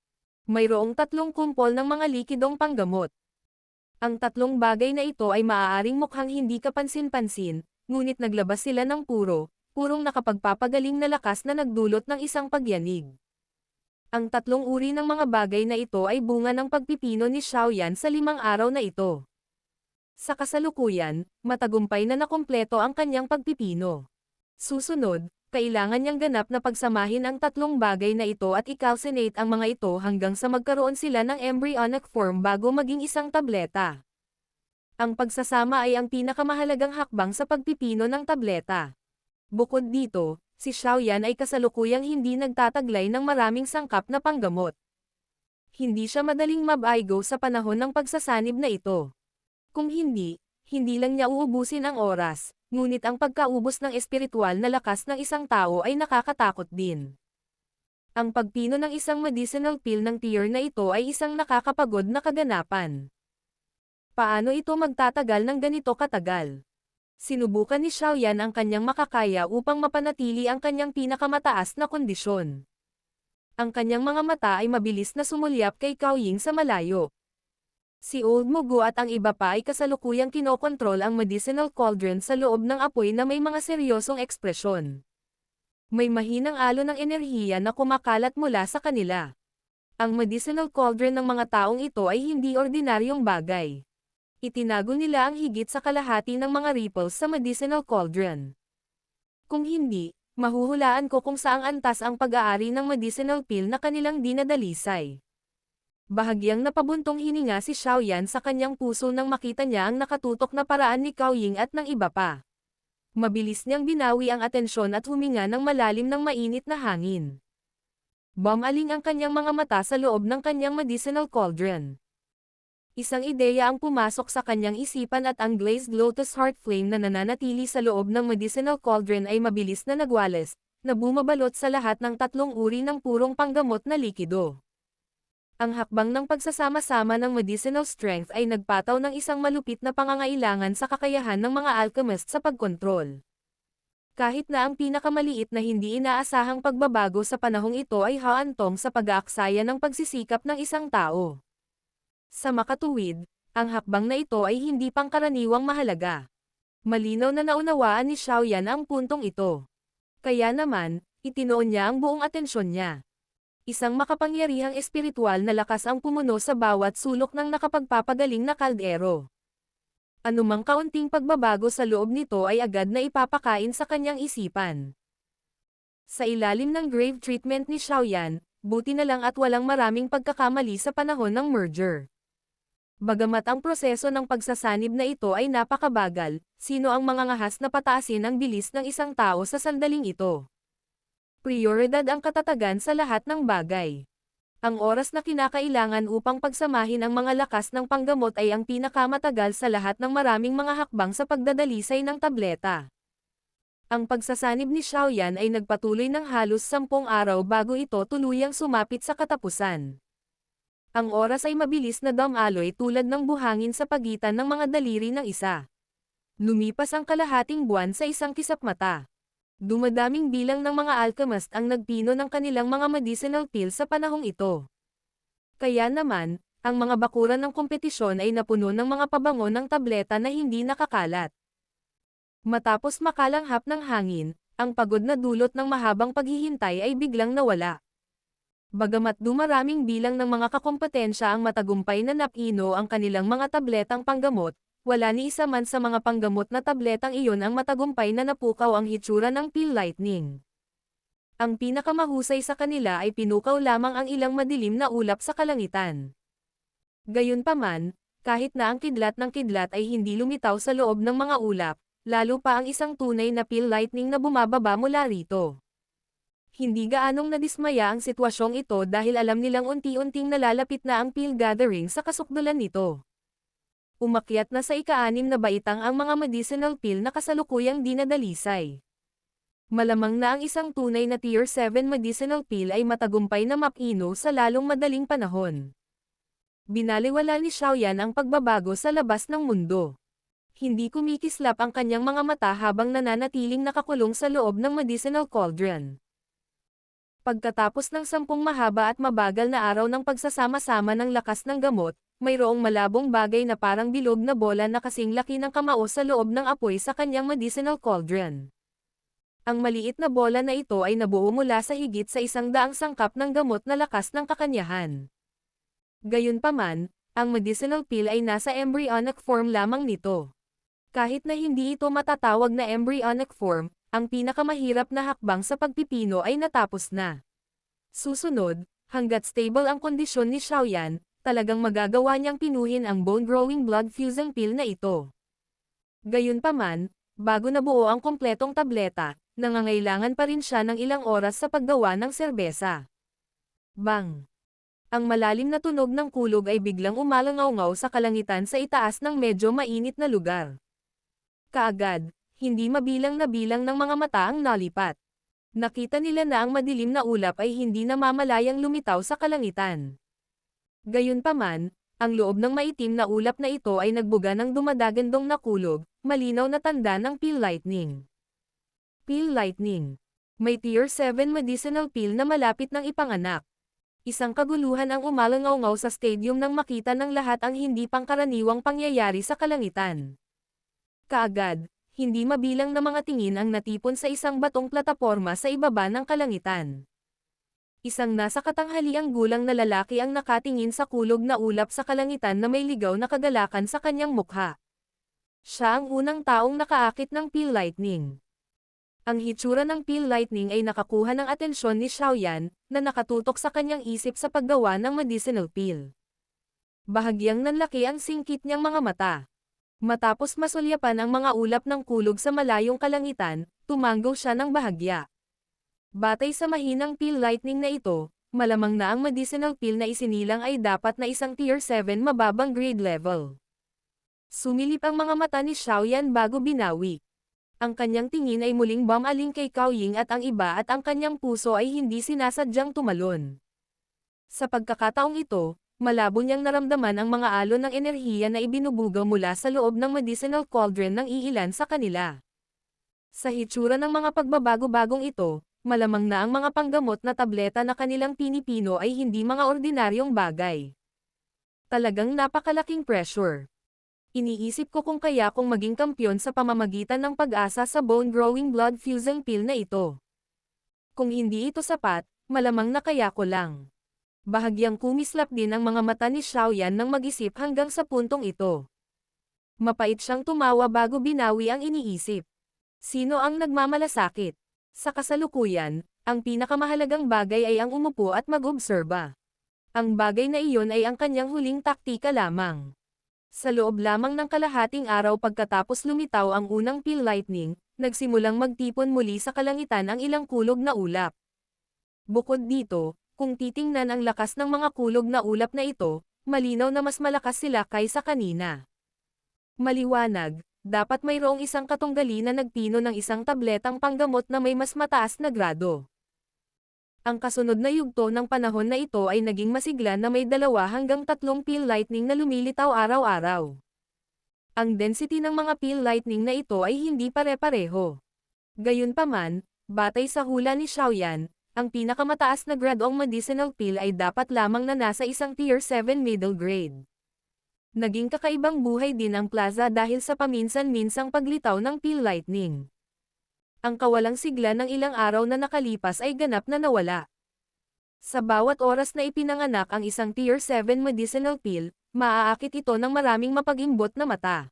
Mayroong 3 kumpol ng mga likidong panggamot. Ang 3 bagay na ito ay maaaring mukhang hindi kapansin-pansin, ngunit naglabas sila ng purong nakapagpapagaling na lakas na nagdulot ng isang pagyanig. Ang 3 uri ng mga bagay na ito ay bunga ng pagpipino ni Xiao Yan sa 5 araw na ito. Sa kasalukuyan, matagumpay na nakumpleto ang kanyang pagpipino. Susunod, kailangan niyang ganap na pagsamahin ang 3 bagay na ito at i-calcinate ang mga ito hanggang sa magkaroon sila ng embryonic form bago maging isang tableta. Ang pagsasama ay ang pinakamahalagang hakbang sa pagpipino ng tableta. Bukod dito, si Xiao Yan ay kasalukuyang hindi nagtataglay ng maraming sangkap na panggamot. Hindi siya madaling mabaigo sa panahon ng pagsasanib na ito. Kung hindi lang niya uubusin ang oras, ngunit ang pagkaubos ng espiritual na lakas ng isang tao ay nakakatakot din. Ang pagpino ng isang medicinal pill ng tier na ito ay isang nakakapagod na kaganapan. Paano ito magtatagal ng ganito katagal? Sinubukan ni Xiao Yan ang kanyang makakaya upang mapanatili ang kanyang pinakamataas na kondisyon. Ang kanyang mga mata ay mabilis na sumulyap kay Cao Ying sa malayo. Si Old Mugu at ang iba pa ay kasalukuyang kinokontrol ang medicinal cauldron sa loob ng apoy na may mga seryosong ekspresyon. May mahinang alon ng enerhiya na kumakalat mula sa kanila. Ang medicinal cauldron ng mga taong ito ay hindi ordinaryong bagay. Itinago nila ang higit sa kalahati ng mga ripples sa medicinal cauldron. Kung hindi, mahuhulaan ko kung saang antas ang pag-aari ng medicinal pill na kanilang dinadalisay. Bahagyang napabuntong hininga si Xiao Yan sa kanyang puso nang makita niya ang nakatutok na paraan ni Cao Ying at ng iba pa. Mabilis niyang binawi ang atensyon at huminga ng malalim ng mainit na hangin. Bumaling ang kanyang mga mata sa loob ng kanyang medicinal cauldron. Isang ideya ang pumasok sa kanyang isipan at ang glazed lotus heart flame na nananatili sa loob ng medicinal cauldron ay mabilis na nagwalis, na bumabalot sa lahat ng 3 uri ng purong panggamot na likido. Ang hakbang ng pagsasama-sama ng medicinal strength ay nagpataw ng isang malupit na pangangailangan sa kakayahan ng mga alchemist sa pagkontrol. Kahit na ang pinakamaliit na hindi inaasahang pagbabago sa panahong ito ay haantong sa pag-aaksaya ng pagsisikap ng isang tao. Sa makatuwid, ang hakbang na ito ay hindi pangkaraniwang mahalaga. Malinaw na naunawaan ni Xiao Yan ang puntong ito. Kaya naman, itinoon niya ang buong atensyon niya. Isang makapangyarihang espiritual na lakas ang pumuno sa bawat sulok ng nakapagpapagaling na kaldero. Anumang kaunting pagbabago sa loob nito ay agad na ipapakain sa kanyang isipan. Sa ilalim ng grave treatment ni Xiao Yan, buti na lang at walang maraming pagkakamali sa panahon ng merger. Bagamat ang proseso ng pagsasanib na ito ay napakabagal, sino ang mangangahas na pataasin ang bilis ng isang tao sa sandaling ito? Prioridad ang katatagan sa lahat ng bagay. Ang oras na kinakailangan upang pagsamahin ang mga lakas ng panggamot ay ang pinakamatagal sa lahat ng maraming mga hakbang sa pagdadalisay ng tableta. Ang pagsasanib ni Xiao Yan ay nagpatuloy ng halos 10 araw bago ito tuluyang sumapit sa katapusan. Ang oras ay mabilis na dumaloy tulad ng buhangin sa pagitan ng mga daliri ng isa. Lumipas ang kalahating buwan sa isang kisap mata. Dumadaming bilang ng mga alchemist ang nagpino ng kanilang mga medicinal pills sa panahong ito. Kaya naman, ang mga bakuran ng kompetisyon ay napuno ng mga pabango ng tableta na hindi nakakalat. Matapos makalanghap ng hangin, ang pagod na dulot ng mahabang paghihintay ay biglang nawala. Bagamat dumaraming bilang ng mga kakompetensya ang matagumpay na napino ang kanilang mga tabletang panggamot, wala ni isa man sa mga panggamot na tabletang iyon ang matagumpay na napukaw ang hitsura ng Peel Lightning. Ang pinakamahusay sa kanila ay pinukaw lamang ang ilang madilim na ulap sa kalangitan. Gayunpaman, kahit na ang kidlat ng kidlat ay hindi lumitaw sa loob ng mga ulap, lalo pa ang isang tunay na Peel Lightning na bumababa mula rito. Hindi gaanong nadismaya ang sitwasyong ito dahil alam nilang unti-unting nalalapit na ang Peel Gathering sa kasukdulan nito. Umakyat na sa ika-6 na baitang ang mga medicinal peel na kasalukuyang dinadalisay. Malamang na ang isang tunay na Tier 7 medicinal peel ay matagumpay na mapino sa lalong madaling panahon. Binaliwala ni Xiaoyan ang pagbabago sa labas ng mundo. Hindi kumikislap ang kanyang mga mata habang nananatiling nakakulong sa loob ng medicinal cauldron. Pagkatapos ng 10 mahaba at mabagal na araw ng pagsasama-sama ng lakas ng gamot, mayroong malabong bagay na parang bilog na bola na kasing laki ng kamao sa loob ng apoy sa kanyang medicinal cauldron. Ang maliit na bola na ito ay nabuo mula sa higit sa 100 sangkap ng gamot na lakas ng kakanyahan. Gayunpaman, ang medicinal peel ay nasa embryonic form lamang nito. Kahit na hindi ito matatawag na embryonic form, ang pinakamahirap na hakbang sa pagpipino ay natapos na. Susunod, hanggat stable ang kondisyon ni Xiaoyan, talagang magagawa niyang pinuhin ang bone-growing blood-fusing peel na ito. Gayunpaman, bago nabuo ang kompletong tableta, nangangailangan pa rin siya ng ilang oras sa paggawa ng serbesa. Bang! Ang malalim na tunog ng kulog ay biglang umalangaw-ngaw sa kalangitan sa itaas ng medyo mainit na lugar. Kaagad, hindi mabilang na bilang ng mga mata ang nalipat. Nakita nila na ang madilim na ulap ay hindi namamalayang lumitaw sa kalangitan. Gayunpaman, ang loob ng maitim na ulap na ito ay nagbuga ng dumadagandong na kulog, malinaw na tanda ng Peel Lightning. Peel Lightning. May Tier 7 medicinal peel na malapit ng ipanganak. Isang kaguluhan ang umalangaw-ngaw sa stadium nang makita ng lahat ang hindi pangkaraniwang pangyayari sa kalangitan. Kaagad, hindi mabilang na mga tingin ang natipon sa isang batong plataporma sa ibaba ng kalangitan. Isang nasa katanghaliang gulang na lalaki ang nakatingin sa kulog na ulap sa kalangitan na may ligaw na kagalakan sa kanyang mukha. Siya ang unang taong nakaakit ng Peel Lightning. Ang hitsura ng Peel Lightning ay nakakuha ng atensyon ni Xiaoyan, na nakatutok sa kanyang isip sa paggawa ng medicinal peel. Bahagyang nanlaki ang singkit niyang mga mata. Matapos masulyapan ang mga ulap ng kulog sa malayong kalangitan, tumanggo siya ng bahagya. Batay sa mahinang Peel Lightning na ito, malamang na ang medicinal peel na isinilang ay dapat na isang Tier 7 mababang grade level. Sumilip ang mga mata ni Xiaoyan bago binawi. Ang kanyang tingin ay muling bumaling kay Cao Ying at ang iba at ang kanyang puso ay hindi sinasadyang tumalon. Sa pagkakataong ito, malabo niyang naramdaman ang mga alon ng enerhiya na ibinubugaw mula sa loob ng medicinal cauldron ng iilan sa kanila. Sa hitsura ng mga pagbabago-bagong ito, malamang na ang mga panggamot na tableta na kanilang pinipino ay hindi mga ordinaryong bagay. Talagang napakalaking pressure. Iniisip ko kung maging kampyon sa pamamagitan ng pag-asa sa bone-growing blood-fusing peel na ito. Kung hindi ito sapat, malamang na kaya ko lang. Bahagyang kumislap din ang mga mata ni Xiaoyan nang mag-isip hanggang sa puntong ito. Mapait siyang tumawa bago binawi ang iniisip. Sino ang nagmamalasakit? Sa kasalukuyan, ang pinakamahalagang bagay ay ang umupo at mag-obserba. Ang bagay na iyon ay ang kanyang huling taktika lamang. Sa loob lamang ng kalahating araw pagkatapos lumitaw ang unang Peel Lightning, nagsimulang magtipon muli sa kalangitan ang ilang kulog na ulap. Bukod dito, kung titingnan ang lakas ng mga kulog na ulap na ito, malinaw na mas malakas sila kaysa kanina. Maliwanag, dapat mayroong isang katunggali na nagpino ng isang tabletang panggamot na may mas mataas na grado. Ang kasunod na yugto ng panahon na ito ay naging masigla na may 2 hanggang 3 Peel Lightning na lumilitaw araw-araw. Ang density ng mga Peel Lightning na ito ay hindi pare-pareho. Gayunpaman, batay sa hula ni Xiaoyan, ang pinakamataas na gradong medicinal pill ay dapat lamang na nasa isang Tier 7 middle grade. Naging kakaibang buhay din ang plaza dahil sa paminsan-minsang paglitaw ng pill lightning. Ang kawalang sigla ng ilang araw na nakalipas ay ganap na nawala. Sa bawat oras na ipinanganak ang isang Tier 7 medicinal pill, maaakit ito ng maraming mapag-imbot na mata.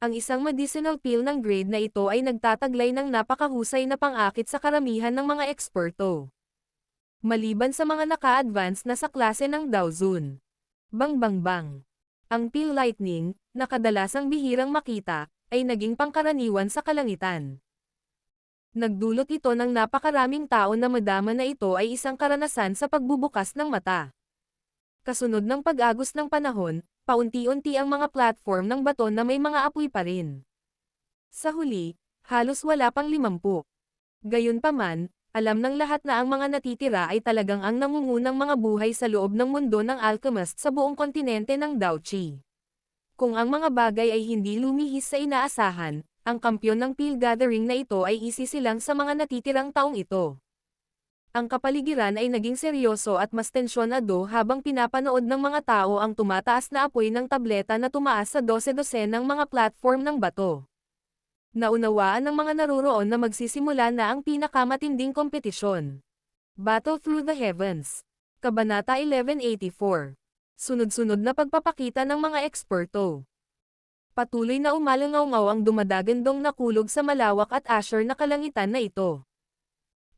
Ang isang medicinal pill ng grade na ito ay nagtataglay ng napakahusay na pang-akit sa karamihan ng mga eksperto. Maliban sa mga naka-advance na sa klase ng Daozun. Bang bang bang. Ang pill lightning, na kadalasang bihirang makita, ay naging pangkaraniwan sa kalangitan. Nagdulot ito ng napakaraming tao na madama na ito ay isang karanasan sa pagbubukas ng mata. Kasunod ng pag-agos ng panahon, paunti-unti ang mga platform ng bato na may mga apoy pa rin. Sa huli, halos wala pang 50. Gayunpaman, alam ng lahat na ang mga natitira ay talagang ang nangungunang mga buhay sa loob ng mundo ng alchemist sa buong kontinente ng Daochi. Kung ang mga bagay ay hindi lumihis sa inaasahan, ang kampyon ng pill gathering na ito ay isisilang sa mga natitirang taong ito. Ang kapaligiran ay naging seryoso at mas tensyonado habang pinapanood ng mga tao ang tumataas na apoy ng tableta na tumaas sa 12 ng mga platform ng bato. Naunawaan ng mga naroroon na magsisimula na ang pinakamatinding kompetisyon. Battle Through the Heavens. Kabanata 1184. Sunod-sunod na pagpapakita ng mga eksperto. Patuloy na umalangaw-ngaw ang dumadagandong na kulog sa malawak at azure na kalangitan na ito.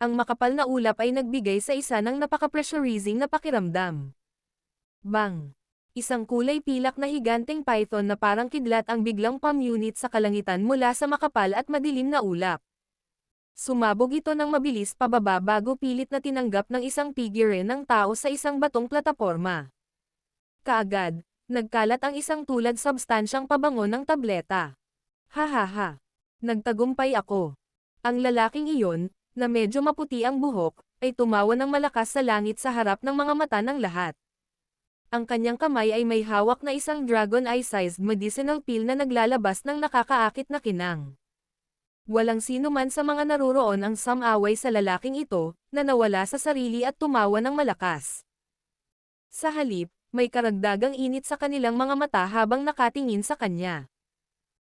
Ang makapal na ulap ay nagbigay sa isa ng napaka-pressurizing na pakiramdam. Bang! Isang kulay pilak na higanteng python na parang kidlat ang biglang pamunit sa kalangitan mula sa makapal at madilim na ulap. Sumabog ito ng mabilis pababa bago pilit na tinanggap ng isang figure ng tao sa isang batong plataporma. Kaagad, nagkalat ang isang tulad substansyang pabango ng tableta. Hahaha! Nagtagumpay ako. Ang lalaking iyon, na medyo maputi ang buhok, ay tumawa ng malakas sa langit sa harap ng mga mata ng lahat. Ang kanyang kamay ay may hawak na isang dragon eye-sized medicinal pill na naglalabas ng nakakaakit na kinang. Walang sino man sa mga naroroon ang samaway sa lalaking ito, na nawala sa sarili at tumawa ng malakas. Sa halip, may karagdagang init sa kanilang mga mata habang nakatingin sa kanya.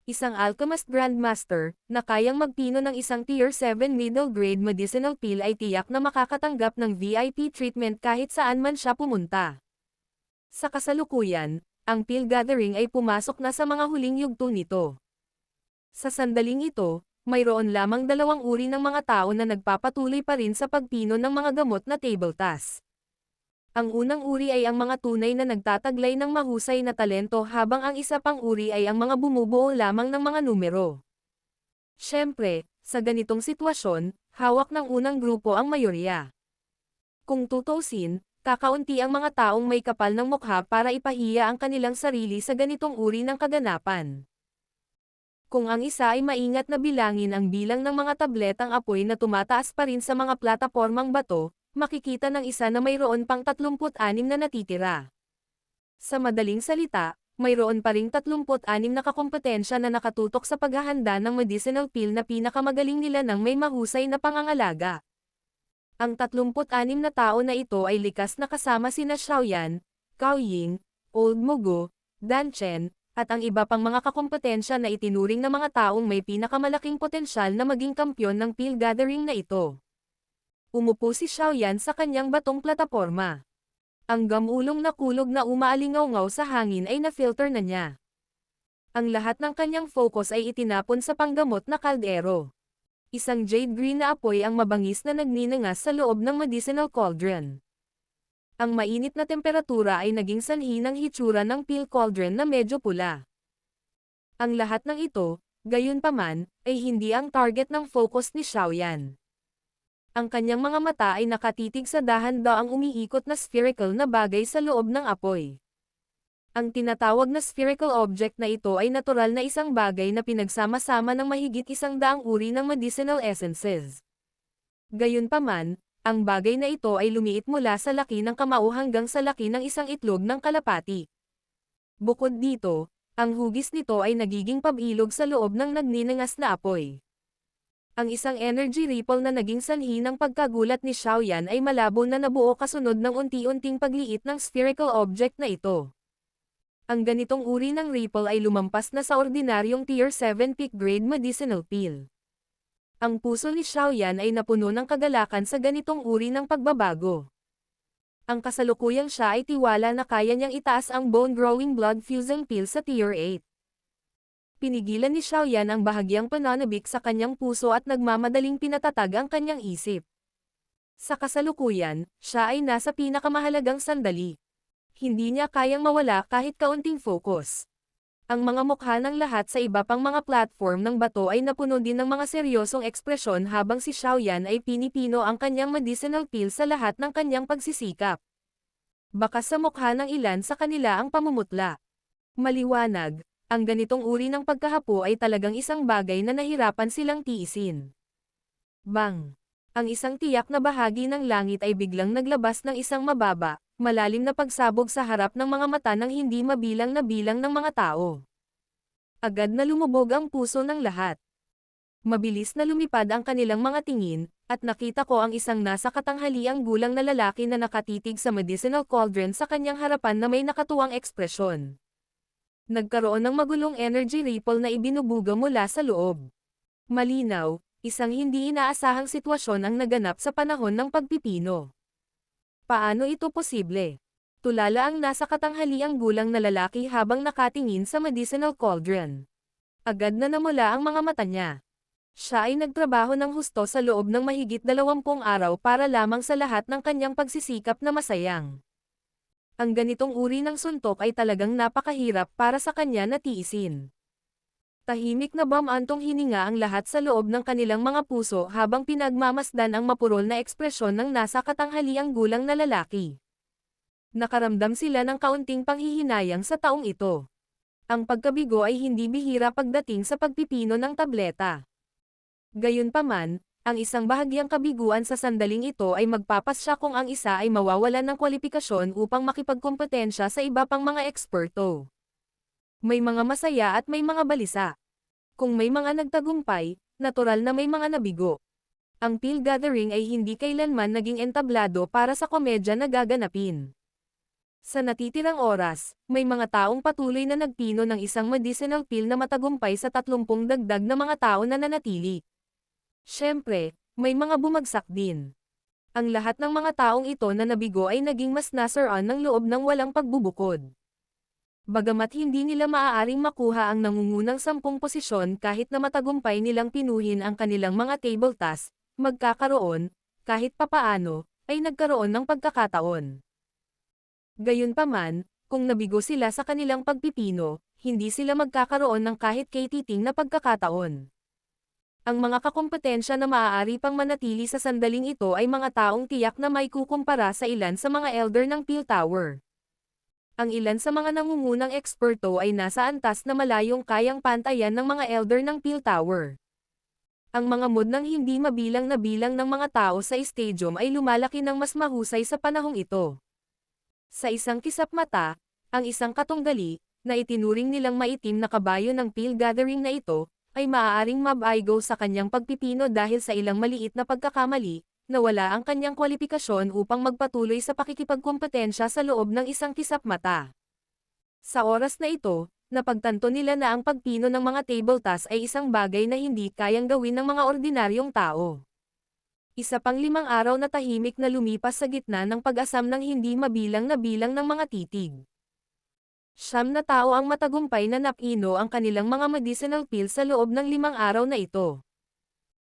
Isang alchemist grandmaster, na kayang magpino ng isang tier 7 middle grade medicinal pill ay tiyak na makakatanggap ng VIP treatment kahit saan man siya pumunta. Sa kasalukuyan, ang pill gathering ay pumasok na sa mga huling yugto nito. Sa sandaling ito, mayroon lamang 2 uri ng mga tao na nagpapatuloy pa rin sa pagpino ng mga gamot na table task. Ang unang uri ay ang mga tunay na nagtataglay ng mahusay na talento habang ang isa pang uri ay ang mga bumubuo lamang ng mga numero. Siyempre, sa ganitong sitwasyon, hawak ng unang grupo ang mayorya. Kung tutuusin, kakaunti ang mga taong may kapal ng mukha para ipahiya ang kanilang sarili sa ganitong uri ng kaganapan. Kung ang isa ay maingat na bilangin ang bilang ng mga tabletang apoy na tumataas pa rin sa mga platapormang bato, makikita ng isa na mayroon pang 36 na natitira. Sa madaling salita, mayroon pa ring 36 na kakompetensya na nakatutok sa paghahanda ng medicinal pill na pinakamagaling nila ng may mahusay na pangangalaga. Ang 36 na tao na ito ay likas na kasama sina Xiaoyan, Cao Ying, Old Mugo, Dan Chen, at ang iba pang mga kakompetensya na itinuring na mga taong may pinakamalaking potensyal na maging kampyon ng pill gathering na ito. Umupo si Xiaoyan sa kanyang batong plataporma. Ang gamulong na kulog na umaalingaw-ngaw sa hangin ay na-filter na niya. Ang lahat ng kanyang focus ay itinapon sa panggamot na kaldero. Isang jade green na apoy ang mabangis na nagninangas sa loob ng medicinal cauldron. Ang mainit na temperatura ay naging sanhi ng hitsura ng pill cauldron na medyo pula. Ang lahat ng ito, gayunpaman, ay hindi ang target ng focus ni Xiaoyan. Ang kanyang mga mata ay nakatitig sa dahan-daang umiikot na spherical na bagay sa loob ng apoy. Ang tinatawag na spherical object na ito ay natural na isang bagay na pinagsama-sama ng mahigit 100 uri ng medicinal essences. Gayunpaman, ang bagay na ito ay lumiit mula sa laki ng kamao hanggang sa laki ng isang itlog ng kalapati. Bukod dito, ang hugis nito ay nagiging pabilog sa loob ng nagninangas na apoy. Ang isang energy ripple na naging sanhi ng pagkagulat ni Xiaoyan ay malabo na nabuo kasunod ng unti-unting pagliit ng spherical object na ito. Ang ganitong uri ng ripple ay lumampas na sa ordinaryong Tier 7 peak grade medicinal pill. Ang puso ni Xiaoyan ay napuno ng kagalakan sa ganitong uri ng pagbabago. Ang kasalukuyang siya ay tiwala na kaya niyang itaas ang bone-growing blood fusing pill sa Tier 8. Pinigilan ni Xiaoyan ang bahagyang pananabik sa kanyang puso at nagmamadaling pinatatag ang kanyang isip. Sa kasalukuyan, siya ay nasa pinakamahalagang sandali. Hindi niya kayang mawala kahit kaunting focus. Ang mga mukha ng lahat sa iba pang mga platform ng bato ay napuno din ng mga seryosong ekspresyon habang si Xiaoyan ay pinipino ang kanyang medicinal pill sa lahat ng kanyang pagsisikap. Baka sa mukha ng ilan sa kanila ang pamumutla. Maliwanag, ang ganitong uri ng pagkahapo ay talagang isang bagay na nahirapan silang tiisin. Bang! Ang isang tiyak na bahagi ng langit ay biglang naglabas ng isang mababa, malalim na pagsabog sa harap ng mga mata ng hindi mabilang na bilang ng mga tao. Agad na lumubog ang puso ng lahat. Mabilis na lumipad ang kanilang mga tingin, at nakita ko ang isang nasa katanghaliang gulang na lalaki na nakatitig sa medicinal cauldron sa kanyang harapan na may nakatuwang ekspresyon. Nagkaroon ng magulong energy ripple na ibinubuga mula sa loob. Malinaw, isang hindi inaasahang sitwasyon ang naganap sa panahon ng pagpipino. Paano ito posible? Tulala ang nasa katanghaliang gulang na lalaki habang nakatingin sa medicinal cauldron. Agad na namula ang mga mata niya. Siya ay nagtrabaho ng husto sa loob ng mahigit 20 araw para lamang sa lahat ng kanyang pagsisikap na masayang. Ang ganitong uri ng suntok ay talagang napakahirap para sa kanya na tiisin. Tahimik na bamantong hininga ang lahat sa loob ng kanilang mga puso habang pinagmamasdan ang mapurol na ekspresyon ng nasa katanghaliang gulang na lalaki. Nakaramdam sila ng kaunting panghihinayang sa taong ito. Ang pagkabigo ay hindi bihira pagdating sa pagpipino ng tableta. Gayunpaman, ang isang bahagyang kabiguan sa sandaling ito ay magpapasya kung ang isa ay mawawalan ng kwalifikasyon upang makipagkompetensya sa iba pang mga eksperto. May mga masaya at may mga balisa. Kung may mga nagtagumpay, natural na may mga nabigo. Ang pill gathering ay hindi kailanman naging entablado para sa komedya na gaganapin. Sa natitirang oras, may mga taong patuloy na nagpino ng isang medicinal pill na matagumpay sa 30 dagdag na mga tao na nanatili. Siyempre, may mga bumagsak din. Ang lahat ng mga taong ito na nabigo ay naging mas nasaraan ng loob ng walang pagbubukod. Bagamat hindi nila maaaring makuha ang nangungunang 10 posisyon kahit na matagumpay nilang pinuhin ang kanilang mga table task, magkakaroon, kahit papaano, ay nagkaroon ng pagkakataon. Gayunpaman, kung nabigo sila sa kanilang pagpipino, hindi sila magkakaroon ng kahit katiting na pagkakataon. Ang mga kakompetensya na maaari pang manatili sa sandaling ito ay mga taong tiyak na may kukumpara sa ilan sa mga elder ng Peel Tower. Ang ilan sa mga nangungunang eksperto ay nasa antas na malayong kayang pantayan ng mga elder ng Peel Tower. Ang mga mood ng hindi mabilang na bilang ng mga tao sa stadium ay lumalaki ng mas mahusay sa panahong ito. Sa isang kisap mata, ang isang katunggali, na itinuring nilang maitim na kabayo ng Peel Gathering na ito, ay maaaring mabaigo sa kanyang pagpipino dahil sa ilang maliit na pagkakamali, na wala ang kanyang kwalifikasyon upang magpatuloy sa pakikipagkompetensya sa loob ng isang kisap mata. Sa oras na ito, napagtanto nila na ang pagpino ng mga table task ay isang bagay na hindi kayang gawin ng mga ordinaryong tao. Isa pang 5 araw na tahimik na lumipas sa gitna ng pag-asam ng hindi mabilang na bilang ng mga titig. 9 na tao ang matagumpay na napino ang kanilang mga medicinal pill sa loob ng 5 araw na ito.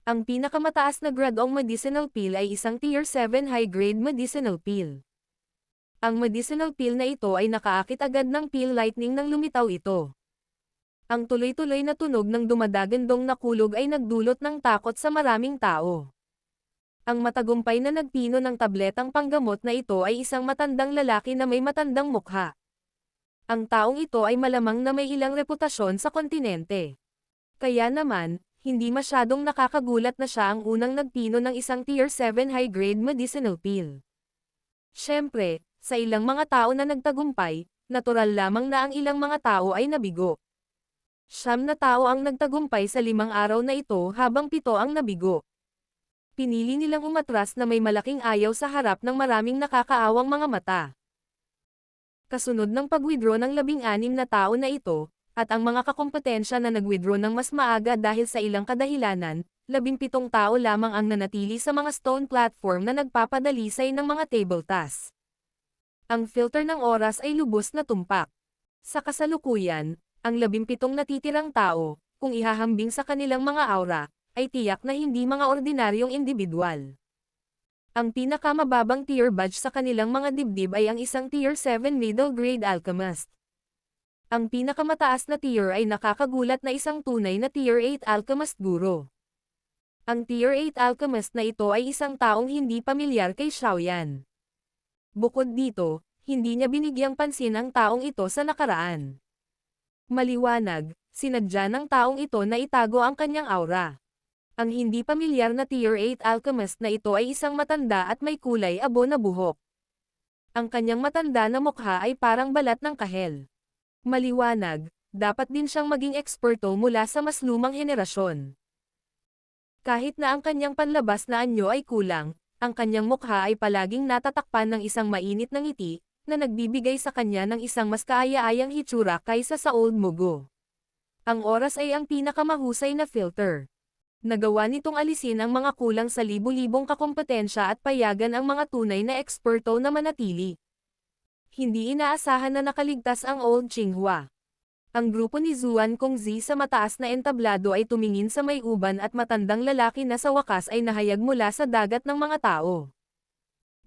Ang pinakamataas na gradong medicinal pill ay isang Tier 7 high-grade medicinal pill. Ang medicinal pill na ito ay nakaakit agad ng pill lightning nang lumitaw ito. Ang tuloy-tuloy na tunog ng dumadagandong na kulog ay nagdulot ng takot sa maraming tao. Ang matagumpay na nagpino ng tabletang panggamot na ito ay isang matandang lalaki na may matandang mukha. Ang taong ito ay malamang na may ilang reputasyon sa kontinente. Kaya naman, hindi masyadong nakakagulat na siya ang unang nagpino ng isang Tier 7 high-grade medicinal pill. Siyempre, sa ilang mga tao na nagtagumpay, natural lamang na ang ilang mga tao ay nabigo. 9 na tao ang nagtagumpay sa 5 araw na ito habang 7 ang nabigo. Pinili nilang umatras na may malaking ayaw sa harap ng maraming nakakaawang mga mata. Kasunod ng pag-withdraw ng 16 na tao na ito, at ang mga kakompetensya na nag-withdraw ng mas maaga dahil sa ilang kadahilanan, 17 tao lamang ang nanatili sa mga stone platform na nagpapadalisay ng mga table tasks. Ang filter ng oras ay lubos na tumpak. Sa kasalukuyan, ang 17 natitirang tao, kung ihahambing sa kanilang mga aura, ay tiyak na hindi mga ordinaryong individual. Ang pinakamababang tier badge sa kanilang mga dibdib ay ang isang tier 7 middle grade alchemist. Ang pinakamataas na tier ay nakakagulat na isang tunay na tier 8 alchemist guro. Ang tier 8 alchemist na ito ay isang taong hindi pamilyar kay Xiaoyan. Bukod dito, hindi niya binigyang pansin ang taong ito sa nakaraan. Maliwanag, sinadya ng taong ito na itago ang kanyang aura. Ang hindi pamilyar na tier 8 alchemist na ito ay isang matanda at may kulay abo na buhok. Ang kanyang matanda na mukha ay parang balat ng kahel. Maliwanag, dapat din siyang maging eksperto mula sa mas lumang henerasyon. Kahit na ang kanyang panlabas na anyo ay kulang, ang kanyang mukha ay palaging natatakpan ng isang mainit na ngiti, na nagbibigay sa kanya ng isang mas kaaya-ayang hitsura kaysa sa old mugo. Ang oras ay ang pinakamahusay na filter. Nagawa nitong alisin ang mga kulang sa libu-libong kakompetensya at payagan ang mga tunay na eksperto na manatili. Hindi inaasahan na nakaligtas ang Old Tsinghua. Ang grupo ni Zuan Kongzi sa mataas na entablado ay tumingin sa may uban at matandang lalaki na sa wakas ay nahayag mula sa dagat ng mga tao.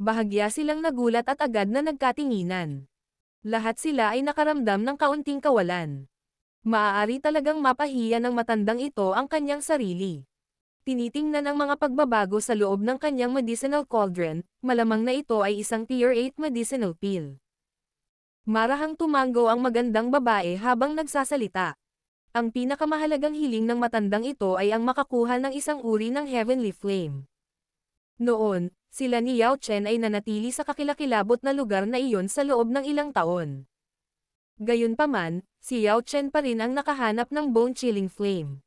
Bahagya silang nagulat at agad na nagkatinginan. Lahat sila ay nakaramdam ng kaunting kawalan. Maaari talagang mapahiya ng matandang ito ang kanyang sarili. Tinitingnan ang mga pagbabago sa loob ng kanyang medicinal cauldron, malamang na ito ay isang tier 8 medicinal pill. Marahang tumango ang magandang babae habang nagsasalita. Ang pinakamahalagang hiling ng matandang ito ay ang makakuha ng isang uri ng heavenly flame. Noon, sila ni Yao Chen ay nanatili sa kakilakilabot na lugar na iyon sa loob ng ilang taon. Gayunpaman, si Yao Chen pa rin ang nakahanap ng bone-chilling flame.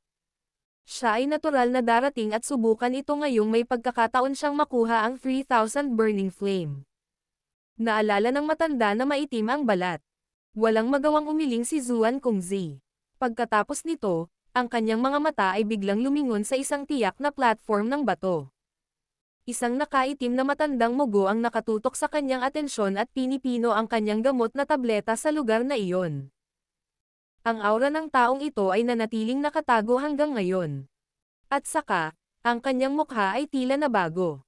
Siya ay natural na darating at subukan ito ngayong may pagkakataon siyang makuha ang 3,000 burning flame. Naalala ng matanda na maitim ang balat. Walang magawang umiling si Zuan Kongzi. Pagkatapos nito, ang kanyang mga mata ay biglang lumingon sa isang tiyak na platform ng bato. Isang nakaitim na matandang mugo ang nakatutok sa kanyang atensyon at pinipino ang kanyang gamot na tableta sa lugar na iyon. Ang aura ng taong ito ay nanatiling nakatago hanggang ngayon. At saka, ang kanyang mukha ay tila na bago.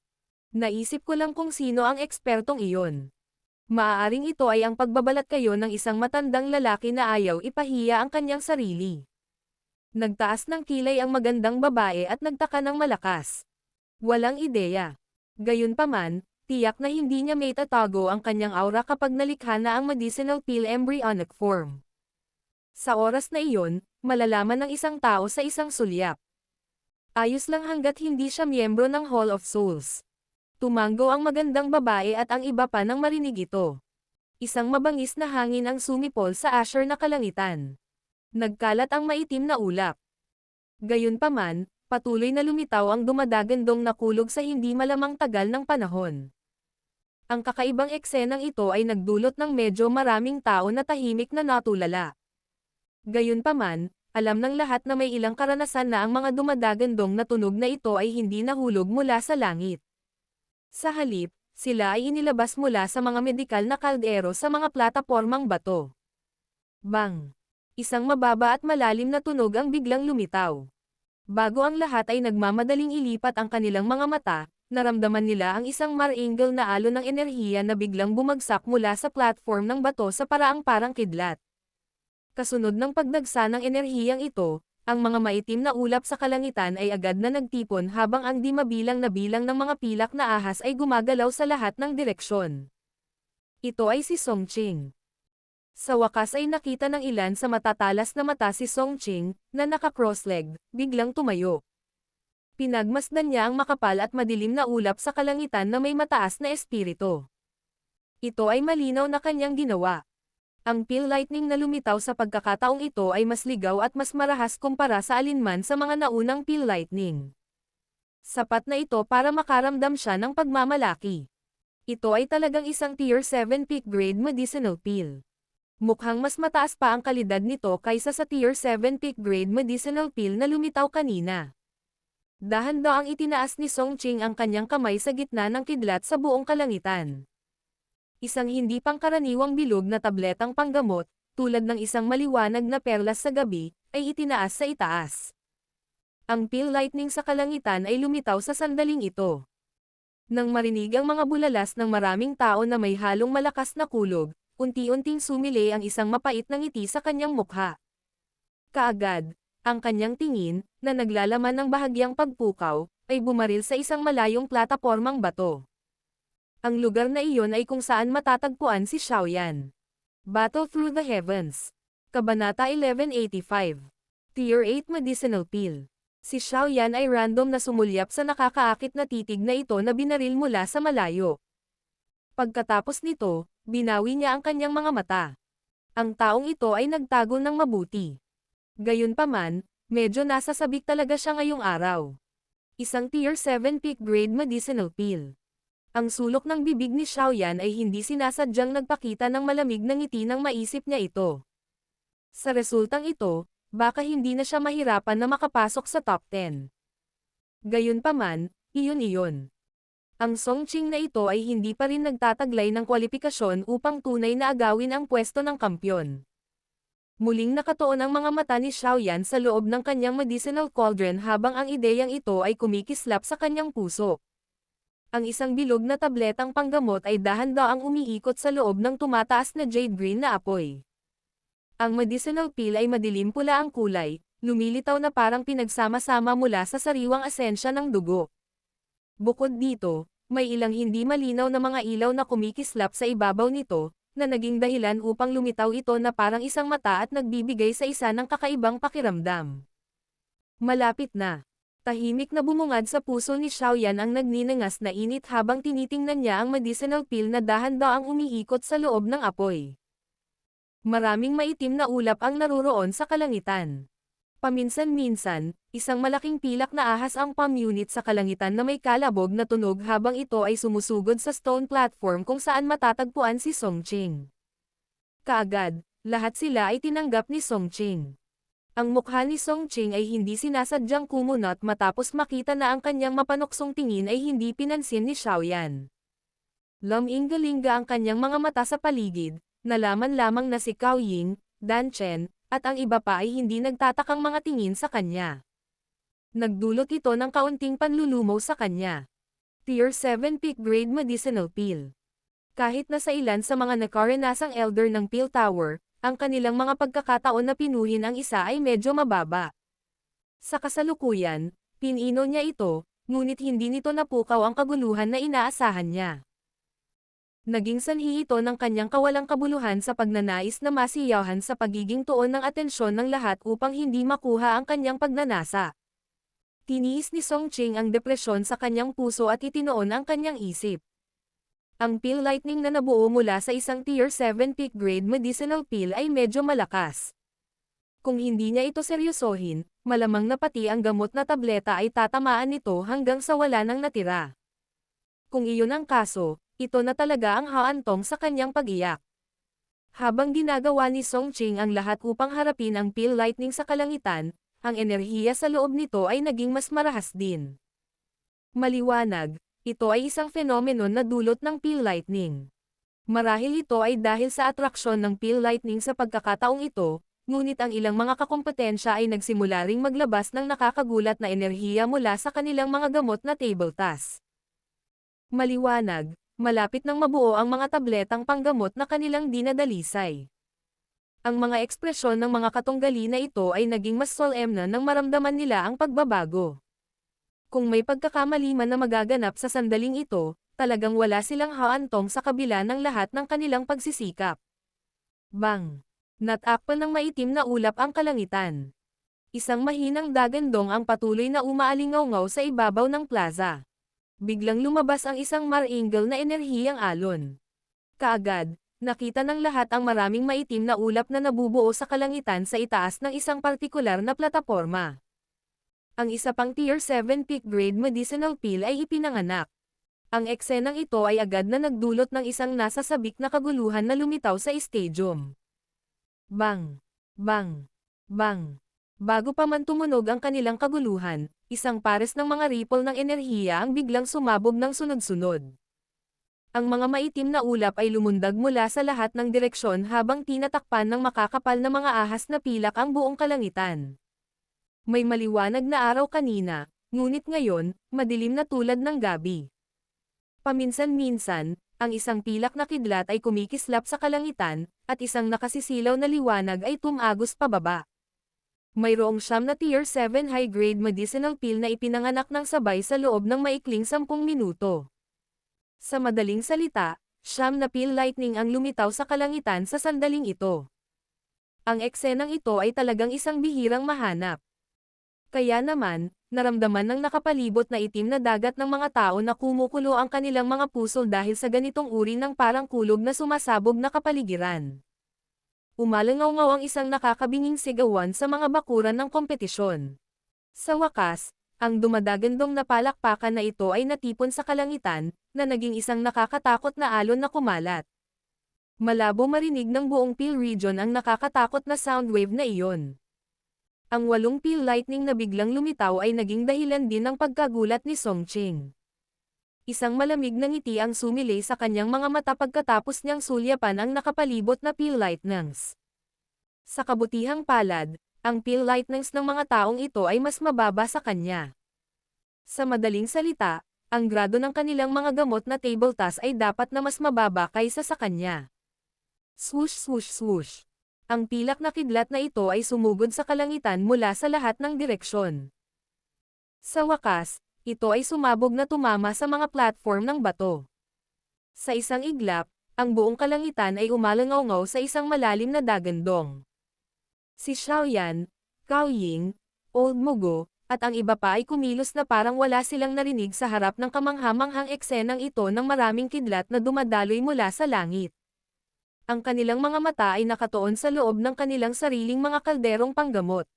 Naisip ko lang kung sino ang ekspertong iyon. Maaaring ito ay ang pagbabalat kayo ng isang matandang lalaki na ayaw ipahiya ang kanyang sarili. Nagtaas ng kilay ang magandang babae at nagtaka ng malakas. Walang ideya. Gayunpaman, tiyak na hindi niya may tatago ang kanyang aura kapag nalikha na ang medicinal pill embryonic form. Sa oras na iyon, malalaman ng isang tao sa isang sulyap. Ayos lang hanggat hindi siya miyembro ng Hall of Souls. Tumango ang magandang babae at ang iba pa nang marinig ito. Isang mabangis na hangin ang sumipol sa Asher na kalangitan. Nagkalat ang maitim na ulap. Gayunpaman, patuloy na lumitaw ang dumadagandong na kulog sa hindi malamang tagal ng panahon. Ang kakaibang eksenang ito ay nagdulot ng medyo maraming tao na tahimik na natulala. Gayunpaman, alam ng lahat na may ilang karanasan na ang mga dumadagandong na tunog na ito ay hindi nahulog mula sa langit. Sa halip, sila ay inilabas mula sa mga medikal na kaldero sa mga platapormang bato. Bang! Isang mababa at malalim na tunog ang biglang lumitaw. Bago ang lahat ay nagmamadaling ilipat ang kanilang mga mata, naramdaman nila ang isang mar-angle na alon ng enerhiya na biglang bumagsak mula sa platform ng bato sa paraang parang kidlat. Kasunod ng pagdagsa ng enerhiyang ito, ang mga maitim na ulap sa kalangitan ay agad na nagtipon habang ang di mabilang na bilang ng mga pilak na ahas ay gumagalaw sa lahat ng direksyon. Ito ay si Songqing. Sa wakas ay nakita ng ilan sa matatalas na mata si Songqing, na naka-cross-leg, biglang tumayo. Pinagmasdan niya ang makapal at madilim na ulap sa kalangitan na may mataas na espiritu. Ito ay malinaw na kanyang ginawa. Ang pale lightning na lumitaw sa pagkakataong ito ay mas ligaw at mas marahas kumpara sa alinman sa mga naunang pale lightning. Sapat na ito para makaramdam siya ng pagmamalaki. Ito ay talagang isang Tier 7 peak grade medicinal pill. Mukhang mas mataas pa ang kalidad nito kaysa sa Tier 7 peak grade medicinal pill na lumitaw kanina. Dahan-daang itinaas ni Song Qing ang kanyang kamay sa gitna ng kidlat sa buong kalangitan. Isang hindi pangkaraniwang bilog na tabletang panggamot, tulad ng isang maliwanag na perlas sa gabi, ay itinaas sa itaas. Ang pale lightning sa kalangitan ay lumitaw sa sandaling ito. Nang marinig ang mga bulalas ng maraming tao na may halong malakas na kulog, unti-unting sumili ang isang mapait na ngiti sa kanyang mukha. Kaagad, ang kanyang tingin, na naglalaman ng bahagyang pagpukaw, ay bumaril sa isang malayong platapormang bato. Ang lugar na iyon ay kung saan matatagpuan si Xiaoyan. Battle Through the Heavens. Kabanata 1185. Tier 8 Medicinal Pill. Si Xiaoyan ay random na sumulyap sa nakakaakit na titig na ito na binaril mula sa malayo. Pagkatapos nito, binawi niya ang kanyang mga mata. Ang taong ito ay nagtago ng mabuti. Gayunpaman, medyo nasasabik talaga siya ngayong araw. Isang Tier 7 peak grade medicinal pill. Ang sulok ng bibig ni Xiaoyan ay hindi sinasadyang nagpakita ng malamig na ngiti nang maisip niya ito. Sa resultang ito, baka hindi na siya mahirapan na makapasok sa top 10. Gayunpaman, iyon. Ang Song Qing na ito ay hindi pa rin nagtataglay ng kwalifikasyon upang tunay na agawin ang pwesto ng kampyon. Muling nakatuon ang mga mata ni Xiaoyan sa loob ng kanyang medicinal cauldron habang ang ideyang ito ay kumikislap sa kanyang puso. Ang isang bilog na tabletang panggamot ay dahan-daang umiikot sa loob ng tumataas na jade green na apoy. Ang medicinal pill ay madilim pula ang kulay, lumilitaw na parang pinagsama-sama mula sa sariwang asensya ng dugo. Bukod dito, may ilang hindi malinaw na mga ilaw na kumikislap sa ibabaw nito, na naging dahilan upang lumitaw ito na parang isang mata at nagbibigay sa isa ng kakaibang pakiramdam. Malapit na. Tahimik na bumungad sa puso ni Xiaoyan ang nagninangas na init habang tinitingnan niya ang medicinal pill na dahan-daang umiikot sa loob ng apoy. Maraming maitim na ulap ang naruroon sa kalangitan. Paminsan-minsan, isang malaking pilak na ahas ang pamunit sa kalangitan na may kalabog na tunog habang ito ay sumusugod sa stone platform kung saan matatagpuan si Song Qing. Kaagad, lahat sila ay tinanggap ni Song Qing. Ang mukha ni Song Qing ay hindi sinasadyang kumunot matapos makita na ang kanyang mapanuksong tingin ay hindi pinansin ni Xiaoyan. Luminggalinga ang kanyang mga mata sa paligid, nalaman lamang na si Cao Ying, Dan Chen, at ang iba pa ay hindi nagtatakang mga tingin sa kanya. Nagdulot ito ng kaunting panlulumo sa kanya. Tier 7 peak grade medicinal pill. Kahit na sa ilan sa mga nakarenasang elder ng Pill Tower, ang kanilang mga pagkakataon na pinuhin ang isa ay medyo mababa. Sa kasalukuyan, pinino niya ito, ngunit hindi nito napukaw ang kaguluhan na inaasahan niya. Naging sanhi ito ng kanyang kawalang kabuluhan sa pagnanais na masiyahan sa pagiging tuon ng atensyon ng lahat upang hindi makuha ang kanyang pagnanasa. Tiniis ni Song Qing ang depresyon sa kanyang puso at itinoon ang kanyang isip. Ang pill lightning na nabuo mula sa isang Tier 7 peak grade medicinal pill ay medyo malakas. Kung hindi niya ito seryosohin, malamang na pati ang gamot na tableta ay tatamaan nito hanggang sa wala nang natira. Kung iyon ang kaso, ito na talaga ang haantong sa kanyang pag-iyak. Habang ginagawa ni Song Qing ang lahat upang harapin ang pill lightning sa kalangitan, ang enerhiya sa loob nito ay naging mas marahas din. Maliwanag, ito ay isang fenomenon na dulot ng pill lightning. Marahil ito ay dahil sa atraksyon ng pill lightning sa pagkakataong ito, ngunit ang ilang mga kakompetensya ay nagsimula ring maglabas ng nakakagulat na enerhiya mula sa kanilang mga gamot na table task. Maliwanag, malapit nang mabuo ang mga tabletang panggamot na kanilang dinadalisay. Ang mga ekspresyon ng mga katunggali na ito ay naging mas solemn nang maramdaman nila ang pagbabago. Kung may pagkakamali man na magaganap sa sandaling ito, talagang wala silang haantong sa kabila ng lahat ng kanilang pagsisikap. Bang! Natakpan ng maitim na ulap ang kalangitan. Isang mahinang dagandong ang patuloy na umaalingaw-ngaw sa ibabaw ng plaza. Biglang lumabas ang isang maringal na enerhiyang alon. Kaagad, nakita ng lahat ang maraming maitim na ulap na nabubuo sa kalangitan sa itaas ng isang partikular na plataporma. Ang isa pang Tier 7 peak grade medicinal pill ay ipinanganak. Ang eksenang ito ay agad na nagdulot ng isang nasasabik na kaguluhan na lumitaw sa stadium. Bang! Bang! Bang! Bago pa man tumunog ang kanilang kaguluhan, isang pares ng mga ripple ng enerhiya ang biglang sumabog ng sunod-sunod. Ang mga maitim na ulap ay lumundag mula sa lahat ng direksyon habang tinatakpan ng makakapal na mga ahas na pilak ang buong kalangitan. May maliwanag na araw kanina, ngunit ngayon, madilim na tulad ng gabi. Paminsan-minsan, ang isang pilak na kidlat ay kumikislap sa kalangitan, at isang nakasisilaw na liwanag ay tumagos pababa. Mayroong 9 na Tier 7 high-grade medicinal pill na ipinanganak ng sabay sa loob ng maikling 10 minuto. Sa madaling salita, 9 na pill lightning ang lumitaw sa kalangitan sa sandaling ito. Ang eksenang ito ay talagang isang bihirang mahanap. Kaya naman, naramdaman ng nakapalibot na itim na dagat ng mga tao na kumukulo ang kanilang mga puso dahil sa ganitong uri ng parang kulog na sumasabog na kapaligiran. Umalangaw-ngaw ang isang nakakabinging sigawan sa mga bakuran ng kompetisyon. Sa wakas, ang dumadagandong na palakpakan na ito ay natipon sa kalangitan, na naging isang nakakatakot na alon na kumalat. Malabo marinig ng buong Peel region ang nakakatakot na sound wave na iyon. Ang 8 pill lightning na biglang lumitaw ay naging dahilan din ng pagkagulat ni Songqing. Isang malamig na ngiti ang sumilay sa kanyang mga mata pagkatapos niyang sulyapan ang nakapalibot na pill lightnings. Sa kabutihang palad, ang pill lightnings ng mga taong ito ay mas mababa sa kanya. Sa madaling salita, ang grado ng kanilang mga gamot na table task ay dapat na mas mababa kaysa sa kanya. Swoosh swoosh swoosh. Ang pilak na kidlat na ito ay sumugod sa kalangitan mula sa lahat ng direksyon. Sa wakas, ito ay sumabog na tumama sa mga platform ng bato. Sa isang iglap, ang buong kalangitan ay umalangaw-ngaw sa isang malalim na dagandong. Si Xiaoyan, Cao Ying, Old Mugo, at ang iba pa ay kumilos na parang wala silang narinig sa harap ng kamanghamanghang eksenang ito ng maraming kidlat na dumadaloy mula sa langit. Ang kanilang mga mata ay nakatuon sa loob ng kanilang sariling mga kalderong panggamot.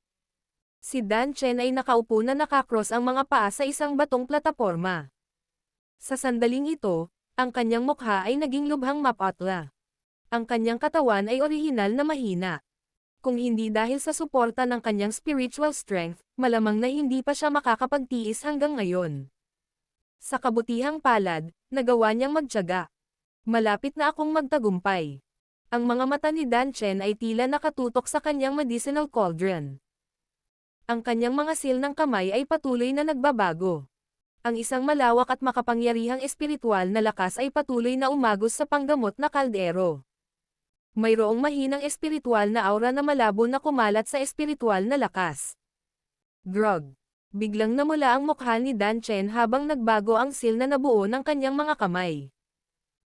Si Dan Chen ay nakaupo na nakakross ang mga paa sa isang batong plataporma. Sa sandaling ito, ang kanyang mukha ay naging lubhang mapatla. Ang kanyang katawan ay orihinal na mahina. Kung hindi dahil sa suporta ng kanyang spiritual strength, malamang na hindi pa siya makakapagtiis hanggang ngayon. Sa kabutihang palad, nagawa niyang magtiyaga. Malapit na akong magtagumpay. Ang mga mata ni Dan Chen ay tila nakatutok sa kanyang medicinal cauldron. Ang kanyang mga seal ng kamay ay patuloy na nagbabago. Ang isang malawak at makapangyarihang espiritual na lakas ay patuloy na umagos sa panggamot na kaldero. Mayroong mahinang espiritual na aura na malabo na kumalat sa espiritual na lakas. Grog. Biglang namula ang mukha ni Dan Chen habang nagbago ang seal na nabuo ng kanyang mga kamay.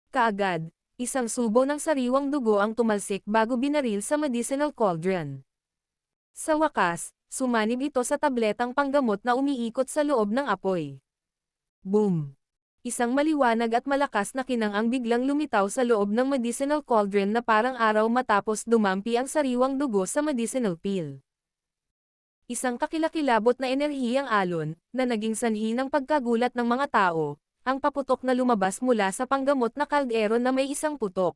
Kaagad, isang subo ng sariwang dugo ang tumalsik bago binaril sa medicinal cauldron. Sa wakas, sumanib ito sa tabletang panggamot na umiikot sa loob ng apoy. Boom! Isang maliwanag at malakas na kinang ang biglang lumitaw sa loob ng medicinal cauldron na parang araw matapos dumampi ang sariwang dugo sa medicinal pill. Isang kakilakilabot na enerhiyang alon, na naging sanhi ng pagkagulat ng mga tao, ang paputok na lumabas mula sa panggamot na kaldero na may isang putok.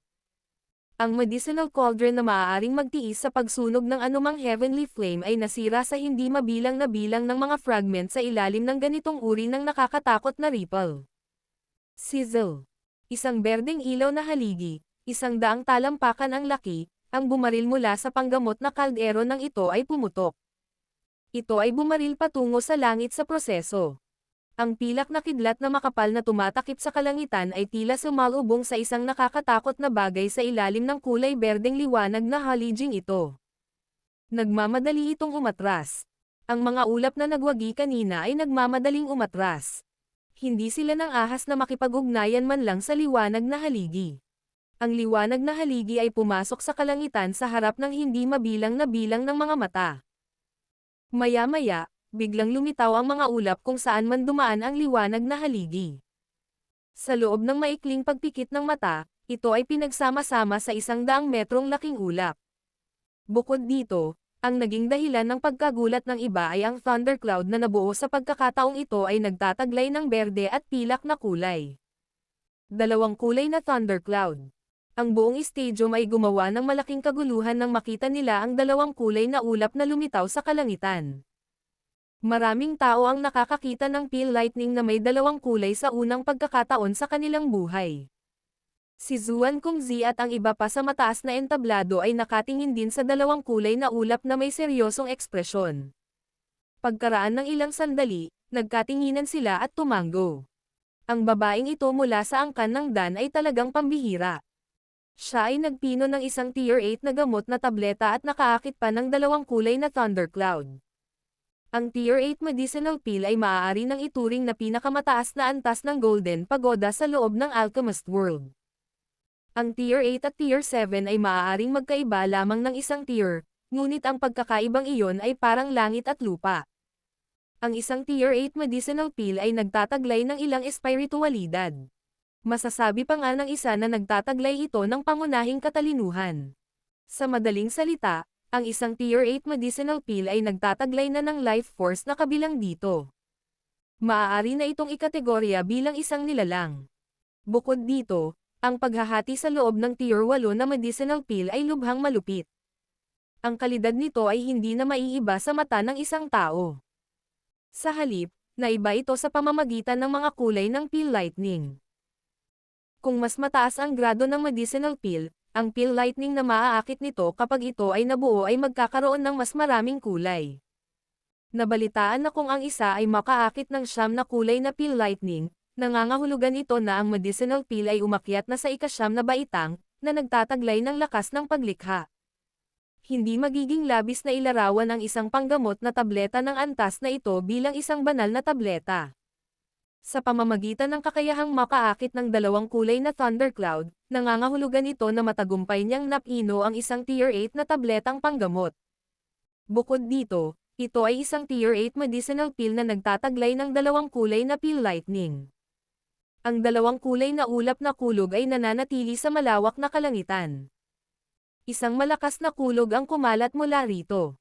Ang medicinal cauldron na maaaring magtiis sa pagsunog ng anumang heavenly flame ay nasira sa hindi mabilang na bilang ng mga fragment sa ilalim ng ganitong uri ng nakakatakot na ripple. Sizzle. Isang berdeng ilaw na haligi, 100 talampakan ang laki, ang bumaril mula sa panggamot na kaldero ng ito ay pumutok. Ito ay bumaril patungo sa langit sa proseso. Ang pilak na kidlat na makapal na tumatakip sa kalangitan ay tila sumalubong sa isang nakakatakot na bagay sa ilalim ng kulay berdeng liwanag na halijing ito. Nagmamadali itong umatras. Ang mga ulap na nagwagi kanina ay nagmamadaling umatras. Hindi sila nang ahas na makipag-ugnayan man lang sa liwanag na haligi. Ang liwanag na haligi ay pumasok sa kalangitan sa harap ng hindi mabilang na bilang ng mga mata. Maya-maya, biglang lumitaw ang mga ulap kung saan man dumaan ang liwanag na haligi. Sa loob ng maikling pagpikit ng mata, Ito ay pinagsama-sama sa 100 metrong laking ulap. Bukod dito, ang naging dahilan ng pagkagulat ng iba ay ang thundercloud na nabuo sa pagkakataong ito ay nagtataglay ng berde at pilak na kulay. Dalawang kulay na thundercloud. Ang buong stadium ay gumawa ng malaking kaguluhan nang makita nila ang dalawang kulay na ulap na lumitaw sa kalangitan. Maraming tao ang nakakakita ng pale lightning na may dalawang kulay sa unang pagkakataon sa kanilang buhay. Si Zuan Kongzi at ang iba pa sa mataas na entablado ay nakatingin din sa dalawang kulay na ulap na may seryosong ekspresyon. Pagkaraan ng ilang sandali, nagkatinginan sila at tumango. Ang babaeng ito mula sa angkan ng Dan ay talagang pambihira. Siya ay nagpino ng isang Tier 8 na gamot na tableta at nakaakit pa ng dalawang kulay na thundercloud. Ang Tier 8 medicinal pill ay maaari nang ituring na pinakamataas na antas ng Golden Pagoda sa loob ng Alchemist World. Ang Tier 8 at Tier 7 ay maaaring magkaiba lamang ng isang tier, ngunit ang pagkakaibang iyon ay parang langit at lupa. Ang isang Tier 8 medicinal pill ay nagtataglay ng ilang espiritualidad. Masasabi pa nga ng isa na nagtataglay ito ng pangunahing katalinuhan. Sa madaling salita, ang isang Tier 8 medicinal pill ay nagtataglay na ng life force na kabilang dito. Maaari na itong ikategorya bilang isang nilalang. Bukod dito, ang paghahati sa loob ng Tier 8 na medicinal pill ay lubhang malupit. Ang kalidad nito ay hindi na maiiba sa mata ng isang tao. Sa halip, naiba ito sa pamamagitan ng mga kulay ng pill lightning. Kung mas mataas ang grado ng medicinal pill, ang pill lightning na maaakit nito kapag ito ay nabuo ay magkakaroon ng mas maraming kulay. Nabalitaan na kung ang isa ay makaakit ng 9 na kulay na pill lightning, nangangahulugan ito na ang medicinal pill ay umakyat na sa ika-9 na baitang, na nagtataglay ng lakas ng paglikha. Hindi magiging labis na ilarawan ang isang panggamot na tableta ng antas na ito bilang isang banal na tableta. Sa pamamagitan ng kakayahang makaakit ng dalawang kulay na thundercloud, nangangahulugan ito na matagumpay niyang napino ang isang Tier 8 na tabletang panggamot. Bukod dito, ito ay isang Tier 8 medicinal pill na nagtataglay ng dalawang kulay na pill lightning. Ang dalawang kulay na ulap na kulog ay nananatili sa malawak na kalangitan. Isang malakas na kulog ang kumalat mula rito.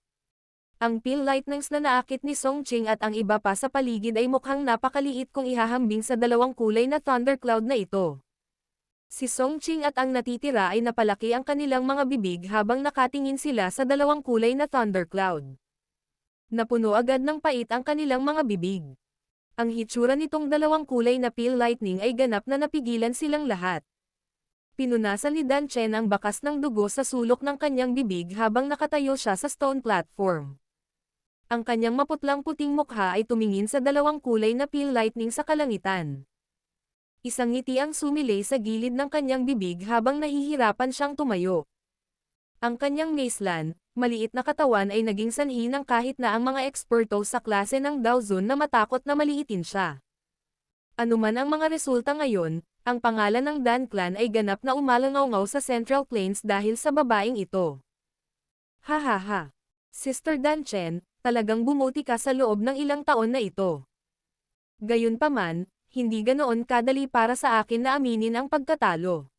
Ang pill lightnings na naakit ni Songqing at ang iba pa sa paligid ay mukhang napakaliit kung ihahambing sa dalawang kulay na thundercloud na ito. Si Songqing at ang natitira ay napalaki ang kanilang mga bibig habang nakatingin sila sa dalawang kulay na thundercloud. Napuno agad ng pait ang kanilang mga bibig. Ang hitsura nitong dalawang kulay na pill lightning ay ganap na napigilan silang lahat. Pinunasan ni Dan Chen ang bakas ng dugo sa sulok ng kanyang bibig habang nakatayo siya sa stone platform. Ang kanyang maputlang-puting mukha ay tumingin sa dalawang kulay na pill lightning sa kalangitan. Isang ngiti ang sumilay sa gilid ng kanyang bibig habang nahihirapan siyang tumayo. Ang kanyang macelan, maliit na katawan ay naging sanhi ng kahit na ang mga eksperto sa klase ng Daozun na matakot na maliitin siya. Anuman ang mga resulta ngayon, ang pangalan ng Dan Clan ay ganap na umalangaw-ngaw sa Central Plains dahil sa babaeng ito. Hahaha. Sister Dan Chen, talagang bumuti ka sa loob ng ilang taon na ito. Gayunpaman, hindi ganoon kadali para sa akin na aminin ang pagkatalo.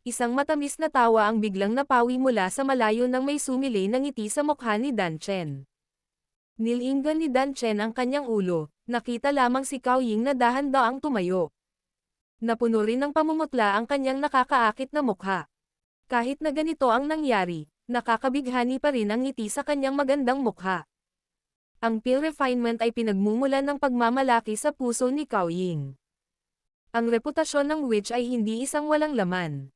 Isang matamis na tawa ang biglang napawi mula sa malayo nang may sumilay na ngiti sa mukha ni Dan Chen. Nilinggan ni Dan Chen ang kanyang ulo, nakita lamang si Cao Ying na dahan-daang tumayo. Napuno rin ng pamumutla ang kanyang nakakaakit na mukha. Kahit na ganito ang nangyari, nakakabighani pa rin ang ngiti sa kanyang magandang mukha. Ang pill refinement ay pinagmumulan ng pagmamalaki sa puso ni Cao Ying. Ang reputasyon ng witch ay hindi isang walang laman.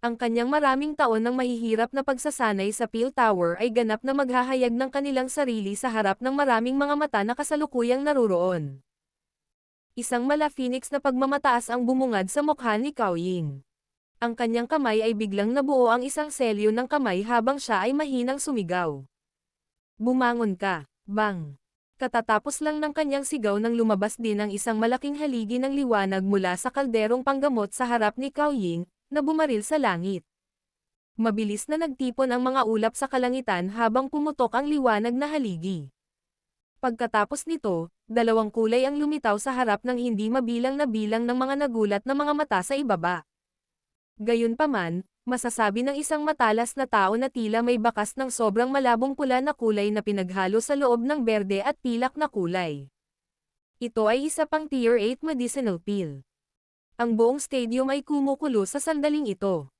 Ang kanyang maraming taon ng mahihirap na pagsasanay sa Pill Tower ay ganap na maghahayag ng kanilang sarili sa harap ng maraming mga mata na kasalukuyang naruroon. Isang mala-phoenix na pagmamataas ang bumungad sa mukha ni Cao Ying. Ang kanyang kamay ay biglang nabuo ang isang selyo ng kamay habang siya ay mahinang sumigaw. Bumangon ka, bang! Katatapos lang ng kanyang sigaw nang lumabas din ang isang malaking haligi ng liwanag mula sa kalderong panggamot sa harap ni Cao Ying, na bumaril sa langit. Mabilis na nagtipon ang mga ulap sa kalangitan habang pumutok ang liwanag na haligi. Pagkatapos nito, dalawang kulay ang lumitaw sa harap ng hindi mabilang na bilang ng mga nagulat na mga mata sa ibaba. Gayunpaman, masasabi ng isang matalas na tao na tila may bakas ng sobrang malabong pula na kulay na pinaghalo sa loob ng berde at pilak na kulay. Ito ay isa pang Tier 8 medicinal pill. Ang buong stadium ay kumukulo sa sandaling ito.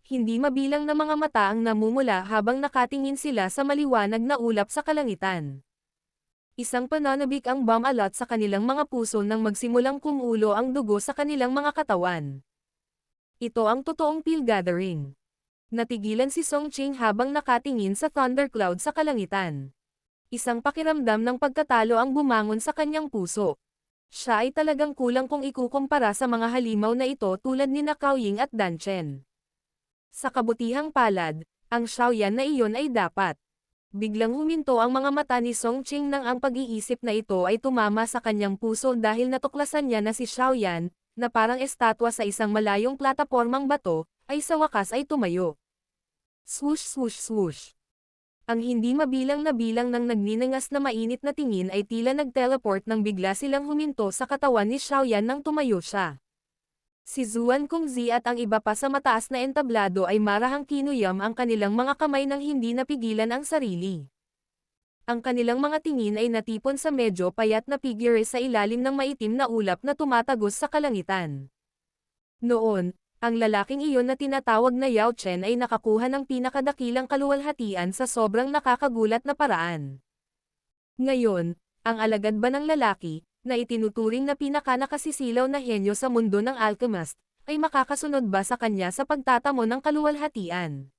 Hindi mabilang na mga mata ang namumula habang nakatingin sila sa maliwanag na ulap sa kalangitan. Isang pananabik ang bomb alot sa kanilang mga puso nang magsimulang kumulo ang dugo sa kanilang mga katawan. Ito ang totoong pill gathering. Natigilan si Song Ching habang nakatingin sa thundercloud sa kalangitan. Isang pakiramdam ng pagkatalo ang bumangon sa kanyang puso. Siya ay talagang kulang kung ikukumpara sa mga halimaw na ito tulad ni Cao Ying at Dan Chen. Sa kabutihang palad, ang Xiaoyan na iyon ay dapat. Biglang huminto ang mga mata ni Song Ching nang ang pag-iisip na ito ay tumama sa kanyang puso dahil natuklasan niya na si Xiaoyan, na parang estatwa sa isang malayong platapormang bato, ay sa wakas ay tumayo. Swoosh swoosh swoosh. Ang hindi mabilang na bilang ng nagninangas na mainit na tingin ay tila nag-teleport nang bigla silang huminto sa katawan ni Xiaoyan nang tumayo siya. Si Zuan Kongzi at ang iba pa sa mataas na entablado ay marahang kinuyam ang kanilang mga kamay nang hindi napigilan ang sarili. Ang kanilang mga tingin ay natipon sa medyo payat na figure sa ilalim ng maitim na ulap na tumatagos sa kalangitan. Noon, ang lalaking iyon na tinatawag na Yao Chen ay nakakuha ng pinakadakilang kaluwalhatian sa sobrang nakakagulat na paraan. Ngayon, ang alagad ba ng lalaki, na itinuturing na pinaka-nakasisilaw na henyo sa mundo ng alchemist, ay makakasunod ba sa kanya sa pagtatamo ng kaluwalhatian?